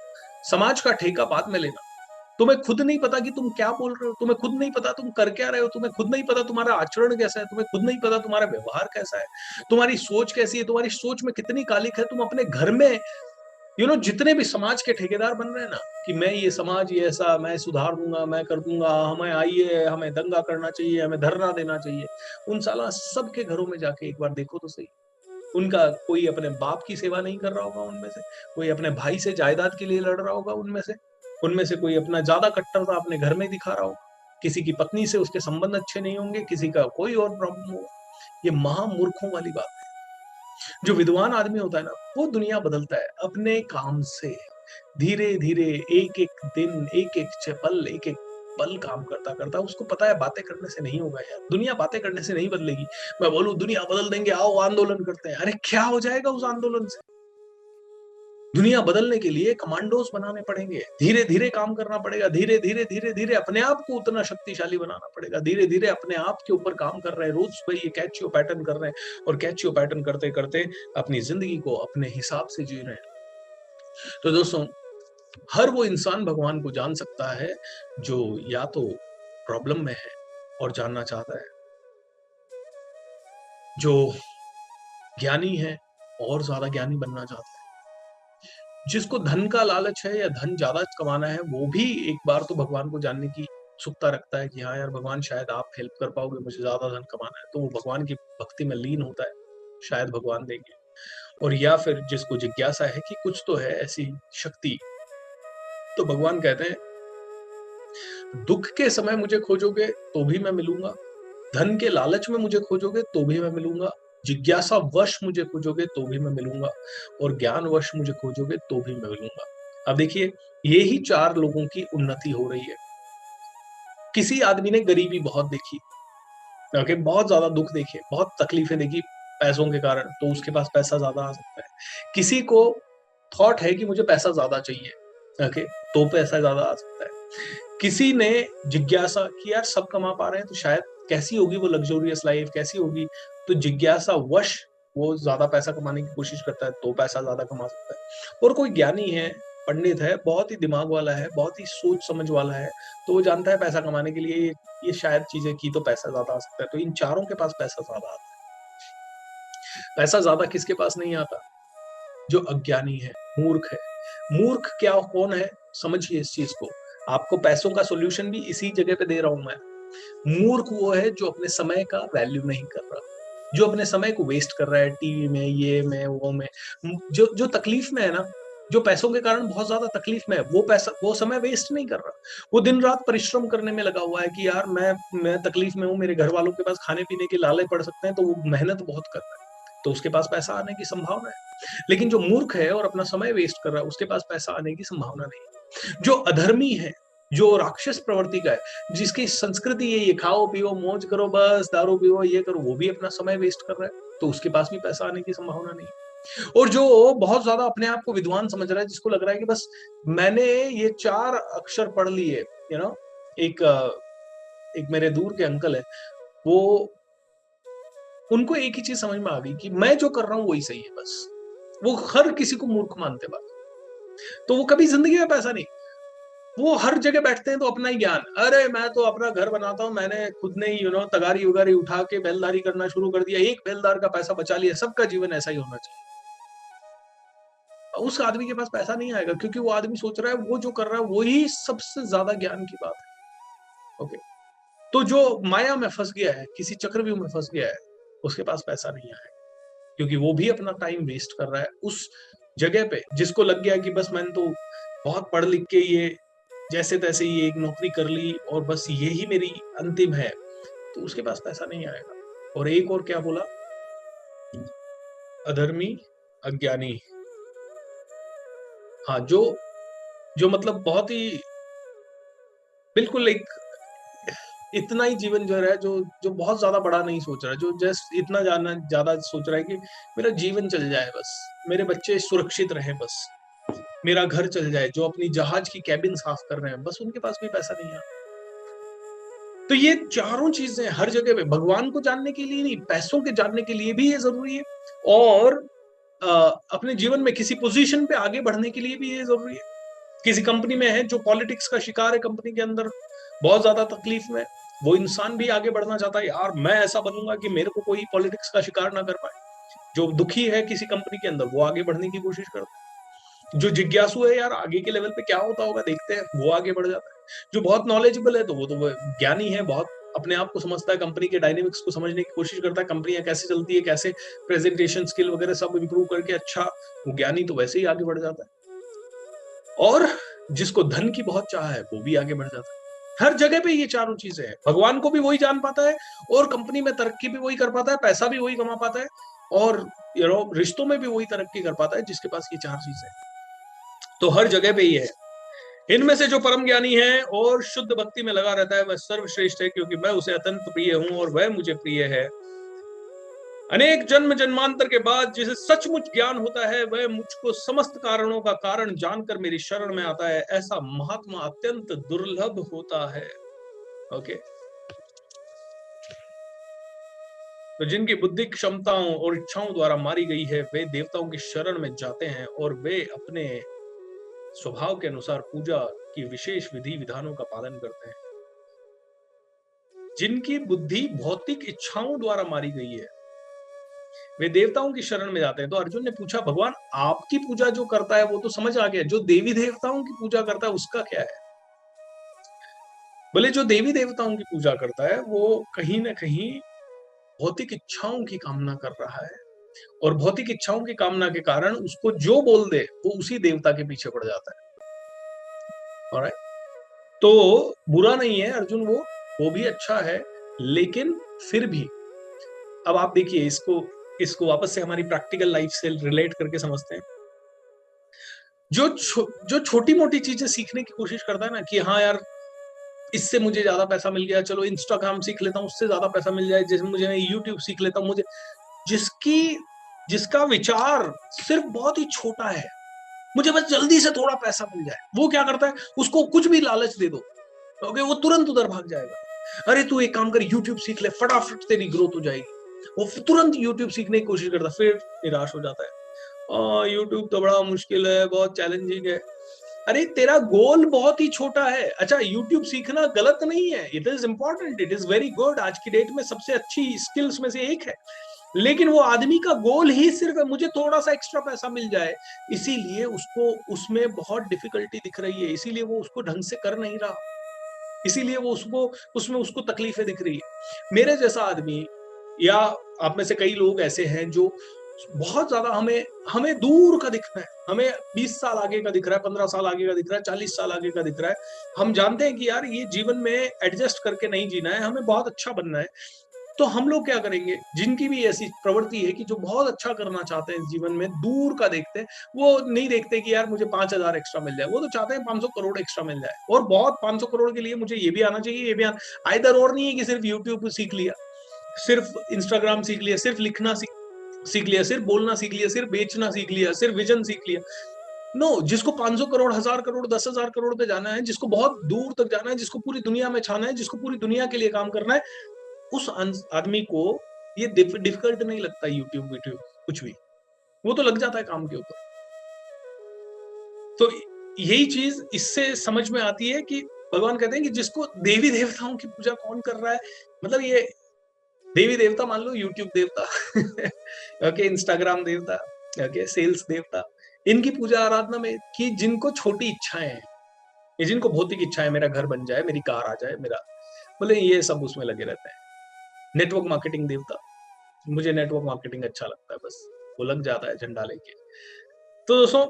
समाज का ठेका बाद में लेना। तुम्हें खुद नहीं पता कि तुम क्या बोल रहे हो, तुम्हें खुद नहीं पता तुम कर क्या रहे हो, तुम्हें खुद नहीं पता तुम्हारा आचरण कैसा है, तुम्हें खुद नहीं पता तुम्हारा व्यवहार कैसा है, तुम्हारी सोच कैसी है, तुम्हारी सोच में कितनी कालिक है। तुम अपने घर में जितने भी समाज के ठेकेदार बन रहे हैं ना, कि मैं ये समाज ये ऐसा मैं सुधार दूंगा, मैं कर दूंगा, हमें आइए, हमें दंगा करना चाहिए, हमें धरना देना चाहिए। उन साला सबके घरों में जाके एक बार देखो तो सही। उनका कोई अपने बाप की सेवा नहीं कर रहा होगा उनमें से, कोई अपने भाई से जायदाद के लिए लड़ रहा होगा उनमें से कोई अपना ज्यादा कट्टरता अपने घर में दिखा रहा होगा, किसी की पत्नी से उसके संबंध अच्छे नहीं होंगे, किसी का कोई और प्रॉब्लम होगा। ये महामूर्खों वाली बात है। जो विद्वान आदमी होता है ना, वो दुनिया बदलता है अपने काम से। धीरे धीरे एक एक दिन, एक एक पल, एक एक पल काम करता करता उसको पता है बातें करने से नहीं होगा यार, दुनिया बातें करने से नहीं बदलेगी। मैं बोलूं दुनिया बदल देंगे, आओ आंदोलन करते हैं, अरे क्या हो जाएगा उस आंदोलन से। दुनिया बदलने के लिए कमांडोज बनाने पड़ेंगे, धीरे धीरे काम करना पड़ेगा, धीरे धीरे धीरे धीरे अपने आप को उतना शक्तिशाली बनाना पड़ेगा, धीरे धीरे अपने आप के ऊपर काम कर रहे हैं, रोज सुबह ये कैचियो पैटर्न कर रहे हैं और कैचियो पैटर्न करते करते अपनी जिंदगी को अपने हिसाब से जी रहे हैं। तो दोस्तों, हर वो इंसान भगवान को जान सकता है जो या तो प्रॉब्लम में है और जानना चाहता है, जो ज्ञानी है और ज्यादा ज्ञानी बनना चाहता है, जिसको धन का लालच है या धन ज्यादा कमाना है, वो भी एक बार तो भगवान को जानने की उत्सुकता रखता है कि हाँ यार भगवान शायद आप हेल्प कर पाओगे, मुझे ज्यादा धन कमाना है, तो वो भगवान की भक्ति में लीन होता है, शायद भगवान देंगे। और या फिर जिसको जिज्ञासा है कि कुछ तो है ऐसी शक्ति, तो भगवान कहते हैं दुख के समय मुझे खोजोगे तो भी मैं मिलूंगा, धन के लालच में मुझे खोजोगे तो भी मैं मिलूंगा, जिज्ञासा वश मुझे खोजोगे तो भी मैं मिलूंगा, और ज्ञान वश मुझे खोजोगे तो भी मैं मिलूंगा। अब देखिए, ये ही चार लोगों की उन्नति हो रही है। किसी आदमी ने गरीबी बहुत देखी, ओके, बहुत ज्यादा दुख देखे, बहुत तकलीफें देखी पैसों के कारण, तो उसके पास पैसा ज्यादा आ सकता है। किसी को थॉट है कि मुझे पैसा ज्यादा चाहिए, ओके, तो पैसा ज्यादा आ सकता है। किसी ने जिज्ञासा कि यार सब कमा पा रहे हैं तो शायद कैसी होगी वो लग्जरियस लाइफ, कैसी होगी, तो जिज्ञासा वश वो ज्यादा पैसा कमाने की कोशिश करता है, तो पैसा ज्यादा कमा सकता है। और कोई ज्ञानी है पंडित है, बहुत ही दिमाग वाला है, बहुत ही सोच समझ वाला है, तो वो जानता है पैसा कमाने के लिए ये शायद चीजें की तो पैसा ज्यादा आ सकता है, तो इन चारों के पास पैसा ज्यादा आता है। पैसा ज्यादा किसके पास नहीं आता? जो अज्ञानी है, मूर्ख है। मूर्ख क्या कौन है? समझिए इस चीज को। आपको पैसों का सोल्यूशन भी इसी जगह पे दे रहा हूं मैं। मूर्ख वो है जो अपने समय का वैल्यू नहीं कर रहा, जो अपने समय को वेस्ट कर रहा है टीवी में, ये में, वो में। जो जो तकलीफ में है ना, जो पैसों के कारण बहुत ज्यादा तकलीफ में है, वो समय वेस्ट नहीं कर रहा। वो दिन रात परिश्रम करने में लगा हुआ है कि यार मैं तकलीफ में हूँ, मेरे घर वालों के पास खाने पीने के लाले पड़ सकते हैं, तो वो मेहनत बहुत कर रहा है, तो उसके पास पैसा आने की संभावना है। लेकिन जो मूर्ख है और अपना समय वेस्ट कर रहा है, उसके पास पैसा आने की संभावना नहीं। जो अधर्मी है, जो राक्षस प्रवृत्ति का है, जिसकी संस्कृति ये खाओ पियो मौज करो, बस दारू पियो ये करो, वो भी अपना समय वेस्ट कर रहा है, तो उसके पास भी पैसा आने की संभावना नहीं। और जो बहुत ज्यादा अपने आप को विद्वान समझ रहा है, जिसको लग रहा है कि बस मैंने ये 4 अक्षर पढ़ लिए, यू नो, एक एक मेरे दूर के अंकल है, वो उनको एक ही चीज समझ में आ गई कि मैं जो कर रहा हूं वही सही है बस। वो हर किसी को मूर्ख मानते बात, तो वो कभी जिंदगी में पैसा नहीं। वो हर जगह बैठते हैं तो अपना ही ज्ञान, अरे मैं तो अपना घर बनाता हूँ, मैंने खुद ने ही तगारी उगारी उठा के बैलदारी करना शुरू कर दिया, एक बैलदार का पैसा बचा लिया, सबका जीवन ऐसा ही होना चाहिए। उस आदमी के पास पैसा नहीं आएगा, क्योंकि वो आदमी सोच रहा है वो जो कर रहा है वही सबसे ज्यादा ज्ञान की बात है। ओके, तो जो माया में फंस गया है, किसी चक्रव्यूह में फंस गया है, उसके पास पैसा नहीं आएगा, क्योंकि वो भी अपना टाइम वेस्ट कर रहा है उस जगह पे। जिसको लग गया कि बस मैंने तो बहुत पढ़ लिख के ये जैसे तैसे ये एक नौकरी कर ली और बस यही मेरी अंतिम है, तो उसके पास पैसा नहीं आएगा। और एक और क्या बोला? अधर्मी, अज्ञानी। हाँ, जो जो मतलब बहुत ही बिल्कुल एक इतना ही जीवन जो है, जो जो बहुत ज्यादा बड़ा नहीं सोच रहा है, जो जस्ट इतना ज्यादा सोच रहा है कि मेरा जीवन चल जाए बस, मेरे बच्चे सुरक्षित रहें बस, मेरा घर चल जाए, जो अपनी जहाज की कैबिन साफ कर रहे हैं, बस उनके पास भी पैसा नहीं है। तो ये चारों चीजें हर जगह पे, भगवान को जानने के लिए नहीं, पैसों के जानने के लिए भी ये जरूरी है, और अपने जीवन में किसी पोजीशन पे आगे बढ़ने के लिए भी ये जरूरी है। किसी कंपनी में है जो पॉलिटिक्स का शिकार है, कंपनी के अंदर बहुत ज्यादा तकलीफ में, वो इंसान भी आगे बढ़ना चाहता है, यार मैं ऐसा बनूंगा कि मेरे को कोई पॉलिटिक्स का शिकार ना कर पाए। जो दुखी है किसी कंपनी के अंदर, वो आगे बढ़ने की कोशिश करता है। जो जिज्ञासु है, यार आगे के लेवल पे क्या होता होगा देखते हैं, वो आगे बढ़ जाता है। जो बहुत नॉलेजेबल है, तो वो ज्ञानी है, बहुत अपने आप को समझता है, कंपनी के डायनेमिक्स को समझने की कोशिश करता है, कंपनियां कैसे चलती है, कैसे प्रेजेंटेशन स्किल वगैरह सब इंप्रूव करके, अच्छा वो ज्ञानी तो वैसे ही आगे बढ़ जाता है। और जिसको धन की बहुत चाह है, वो भी आगे बढ़ जाता है। हर जगह पे ये चारों चीजें हैं। भगवान को भी वही जान पाता है, और कंपनी में तरक्की भी वही कर पाता है, पैसा भी वही कमा पाता है, और रिश्तों में भी वही तरक्की कर पाता है, जिसके पास ये 4 चीजें हैं। तो हर जगह पे ही है। इनमें से जो परम ज्ञानी है और शुद्ध भक्ति में लगा रहता है, वह सर्वश्रेष्ठ है, क्योंकि मैं उसे अत्यंत प्रिय हूं और वह मुझे प्रिय है। अनेक जन्म जन्मांतर के बाद जिसे सचमुच ज्ञान होता है, वह मुझको समस्त कारणों का कारण जानकर मेरी शरण में आता है। ऐसा महात्मा अत्यंत दुर्लभ होता है। ओके, तो जिनकी बुद्धि क्षमताओं और इच्छाओं द्वारा मारी गई है, वे देवताओं की शरण में जाते हैं, और वे अपने स्वभाव के अनुसार पूजा की विशेष विधि विधानों का पालन करते हैं। जिनकी बुद्धि भौतिक इच्छाओं द्वारा मारी गई है, वे देवताओं की शरण में जाते हैं। तो अर्जुन ने पूछा, भगवान आपकी पूजा जो करता है वो तो समझ आ गया, जो देवी देवताओं की पूजा करता है उसका क्या है? बोले, जो देवी देवताओं की पूजा करता है वो कहीं ना कहीं भौतिक इच्छाओं की कामना कर रहा है, और भौतिक इच्छाओं की कामना के कारण उसको जो बोल दे वो उसी देवता के पीछे पड़ जाता है। ऑलराइट, तो बुरा नहीं है अर्जुन, वो भी अच्छा है, लेकिन फिर भी अब आप देखिए, इसको वापस से हमारी प्रैक्टिकल लाइफ से रिलेट करके समझते हैं। जो छोटी मोटी चीजें सीखने की कोशिश करता है ना, कि हाँ यार इससे मुझे ज्यादा पैसा मिल गया, चलो इंस्टाग्राम सीख लेता हूँ, उससे ज्यादा पैसा मिल जाए, जैसे मुझे यूट्यूब सीख लेता हूँ, मुझे जिसका विचार सिर्फ बहुत ही छोटा है, मुझे बस जल्दी से थोड़ा पैसा मिल जाए, वो क्या करता है, उसको कुछ भी लालच दे दो, ओके, वो तुरंत उधर भाग जाएगा। अरे तू एक काम कर, यूट्यूब सीख ले, फटाफट तेरी ग्रोथ हो जाएगी। वो तुरंत यूट्यूब सीखने की कोशिश करता, फिर निराश हो जाता है। यूट्यूब तो बड़ा मुश्किल है, बहुत चैलेंजिंग है। अरे तेरा गोल बहुत ही छोटा है। अच्छा, यूट्यूब सीखना गलत नहीं है, it is important, it is very good, आज की डेट में सबसे अच्छी स्किल्स में से एक है। लेकिन वो आदमी का गोल ही सिर्फ है मुझे थोड़ा सा एक्स्ट्रा पैसा मिल जाए, इसीलिए उसको उसमें बहुत डिफिकल्टी दिख रही है, इसीलिए वो उसको ढंग से कर नहीं रहा, इसीलिए वो उसको उसमें उसको तकलीफें दिख रही है। मेरे जैसा आदमी या आप में से कई लोग ऐसे हैं जो बहुत ज्यादा हमें हमें दूर का दिख रहा है, हमें 20 साल आगे का दिख रहा है, 15 साल आगे का दिख रहा है, 40 साल आगे का दिख रहा है। हम जानते हैं कि यार ये जीवन में एडजस्ट करके नहीं जीना है, हमें बहुत अच्छा बनना है। तो हम लोग क्या करेंगे, जिनकी भी ऐसी प्रवृत्ति है कि जो बहुत अच्छा करना चाहते हैं जीवन में, दूर का देखते हैं, वो नहीं देखते कि यार मुझे 5,000 एक्स्ट्रा मिल जाए, वो तो चाहते हैं 500 करोड़ एक्स्ट्रा मिल जाए, और बहुत 500 करोड़ के लिए मुझे ये भी आना चाहिए, ये भी आना। आइदर और नहीं है कि सिर्फ यूट्यूब सीख लिया, सिर्फ इंस्टाग्राम सीख लिया, सिर्फ लिखना सीख लिया, सिर्फ बोलना सीख लिया, सिर्फ बेचना सीख लिया, सिर्फ विजन सीख लिया। नो, जिसको 500 करोड़, 1000 करोड़, 10,000 करोड़ पे जाना है, जिसको बहुत दूर तक जाना है, जिसको पूरी दुनिया में छाना है, जिसको पूरी दुनिया के लिए काम करना है, उस आदमी को ये डिफिकल्ट नहीं लगता यूट्यूब वीट्यूब कुछ भी, वो तो लग जाता है काम के ऊपर। तो यही चीज इससे समझ में आती है कि भगवान कहते हैं कि जिसको देवी देवताओं की पूजा कौन कर रहा है, मतलब ये देवी देवता मान लो, यूट्यूब देवता ओके, इंस्टाग्राम देवता, ओके, सेल्स देवता, इनकी पूजा आराधना में कि जिनको छोटी इच्छाएं हैं, ये जिनको भौतिक इच्छाएं, मेरा घर बन जाए, मेरी कार आ जाए, मेरा, बोले ये सब उसमें लगे रहते हैं। नेटवर्क मार्केटिंग देवता, मुझे नेटवर्क मार्केटिंग अच्छा लगता है, बस वो लग जाता है झंडा लेके। तो दोस्तों,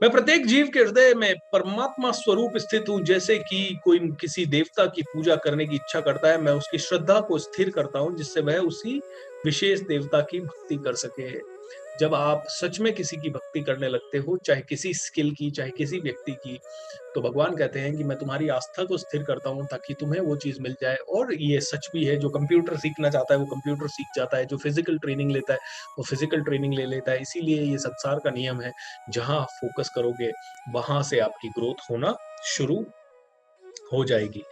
मैं प्रत्येक जीव के हृदय में परमात्मा स्वरूप स्थित हूं, जैसे कि कोई किसी देवता की पूजा करने की इच्छा करता है, मैं उसकी श्रद्धा को स्थिर करता हूं, जिससे वह उसी विशेष देवता की भक्ति कर सके। जब आप सच में किसी की भक्ति करने लगते हो, चाहे किसी स्किल की, चाहे किसी व्यक्ति की, तो भगवान कहते हैं कि मैं तुम्हारी आस्था को स्थिर करता हूँ ताकि तुम्हें वो चीज मिल जाए। और ये सच भी है, जो कंप्यूटर सीखना चाहता है वो कंप्यूटर सीख जाता है, जो फिजिकल ट्रेनिंग लेता है वो फिजिकल ट्रेनिंग ले लेता है। इसीलिए ये संसार का नियम है, जहां आप फोकस करोगे वहां से आपकी ग्रोथ होना शुरू हो जाएगी।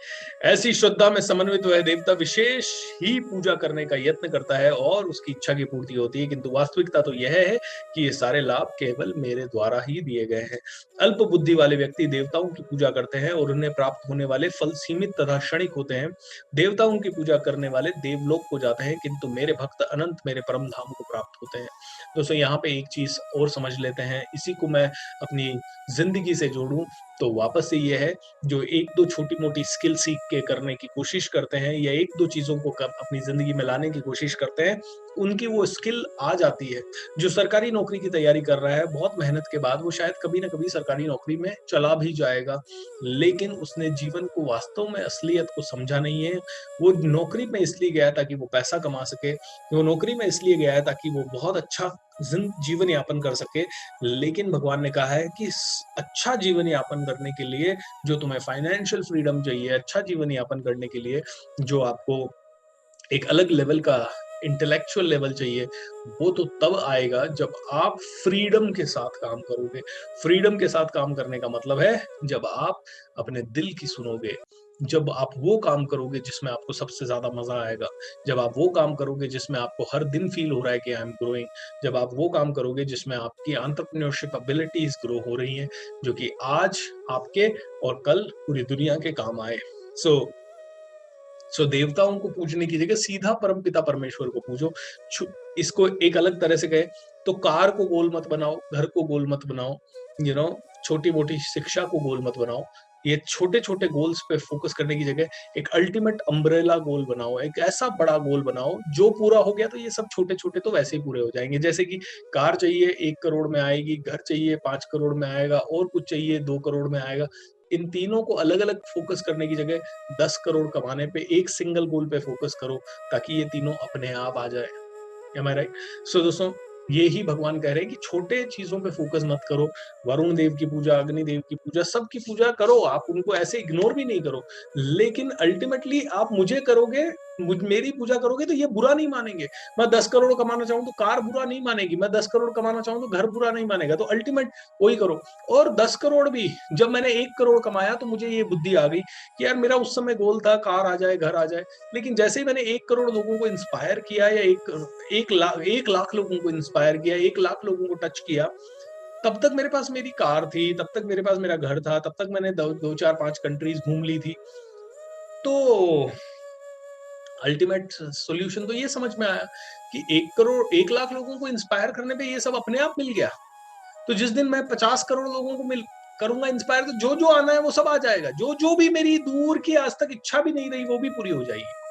ऐसी श्रद्धा में समन्वित वह देवता विशेष ही पूजा करने का यत्न करता है और उसकी इच्छा की पूर्ति होती है, किंतु वास्तविकता तो यह है कि ये सारे लाभ केवल मेरे द्वारा ही दिए गए हैं। अल्प बुद्धि वाले व्यक्ति देवताओं की पूजा करते हैं और उन्हें प्राप्त होने वाले फल सीमित तथा क्षणिक होते हैं। देवताओं की पूजा करने वाले देवलोक को जाते हैं, किंतु मेरे भक्त अनंत मेरे परम धाम को प्राप्त होते हैं। दोस्तों, यहाँ पे एक चीज और समझ लेते हैं, इसी को मैं अपनी जिंदगी से जोड़ूं तो वापस से ये है, जो एक दो छोटी मोटी स्किल सीख के करने की कोशिश करते हैं या एक दो चीजों को अपनी जिंदगी में लाने की कोशिश करते हैं, उनकी वो स्किल आ जाती है। जो सरकारी नौकरी की तैयारी कर रहा है, बहुत मेहनत के बाद वो शायद कभी ना कभी सरकारी नौकरी में चला भी जाएगा, लेकिन उसने जीवन को वास्तव में असलियत को समझा नहीं है। वो नौकरी में इसलिए गया ताकि वो पैसा कमा सके, वो नौकरी में इसलिए गया है ताकि वो बहुत अच्छा जीवन यापन कर सके। लेकिन भगवान ने कहा है कि अच्छा जीवन यापन करने के लिए, जो तुम्हें फाइनेंशियल फ्रीडम चाहिए, अच्छा जीवन यापन करने के लिए जो आपको एक अलग लेवल का इंटेलेक्चुअल लेवल चाहिए, वो तो तब आएगा जब आप फ्रीडम के साथ काम करोगे। फ्रीडम के साथ काम करने का मतलब है जब आप अपने दिल की सुनोगे, जब आप वो काम करोगे जिसमें आपको सबसे ज्यादा मजा आएगा, जब आप वो काम करोगे जिसमें आपको हर दिन फील हो रहा है कि आई एम ग्रोइंग, जब आप वो काम करोगे जिसमें आपकी एंटरप्रेन्योरशिप एबिलिटीज ग्रो हो रही हैं, जो कि आज आपके और कल पूरी दुनिया के काम आए। सो देवताओं को पूजने की जगह सीधा परम पिता परमेश्वर को पूजो। इसको एक अलग तरह से कहे तो कार को गोल मत बनाओ, घर को गोल मत बनाओ, छोटी मोटी शिक्षा को गोल मत बनाओ। ये छोटे छोटे गोल्स पे फोकस करने की जगह एक अल्टीमेट अम्ब्रेला गोल बनाओ, एक ऐसा बड़ा गोल बनाओ जो पूरा हो गया तो ये सब छोटे छोटे तो वैसे ही पूरे हो जाएंगे। जैसे कि कार चाहिए 1 करोड़ में आएगी, घर चाहिए 5 करोड़ में आएगा, और कुछ चाहिए 2 करोड़ में आएगा। इन तीनों को अलग अलग फोकस करने की जगह 10 करोड़ कमाने पे एक सिंगल गोल पे फोकस करो, ताकि ये तीनों अपने आप आ जाए। एम आई राइट? सो दोस्तों, ये ही भगवान कह रहे हैं कि छोटे चीजों पे फोकस मत करो। वरुण देव की पूजा, अग्नि देव की पूजा, सबकी पूजा करो, आप उनको ऐसे इग्नोर भी नहीं करो, लेकिन अल्टीमेटली आप मुझे करोगे, मेरी पूजा करोगे तो ये बुरा नहीं मानेंगे। मैं 10 करोड़ कमाना चाहूँ तो कार बुरा नहीं मानेगी, मैं 10 करोड़ कमाना चाहूँ तो घर बुरा नहीं मानेगा। तो अल्टीमेट वही करो। और 10 करोड़ भी, जब मैंने 1 करोड़ कमाया तो मुझे ये बुद्धि आ गई कि यार मेरा उस समय गोल था कार आ जाए, घर आ जाए, लेकिन जैसे ही मैंने 1 करोड़ लोगों को इंस्पायर किया, या 1 लाख लोगों को इंस्पायर किया, 1 लाख लोगों को टच किया, तब तक मेरे पास मेरी कार थी, तब तक मेरे पास मेरा घर था, तब तक मैंने 2 4 5 कंट्रीज़ घूम ली थी। तो अल्टीमेट सॉल्यूशन तो ये समझ में आया कि 1 लाख लोगों को इंस्पायर करने पे ये सब अपने आप मिल गया। तो जिस दिन मैं 50 करोड़ लोगों को मिल करूँगा इंस्पायर, तो जो-जो आना है वो सब आ जाएगा। जो-जो भी मेरी दूर की आज तक इच्छा भी नहीं रही, वो भी पूरी हो जाएगी।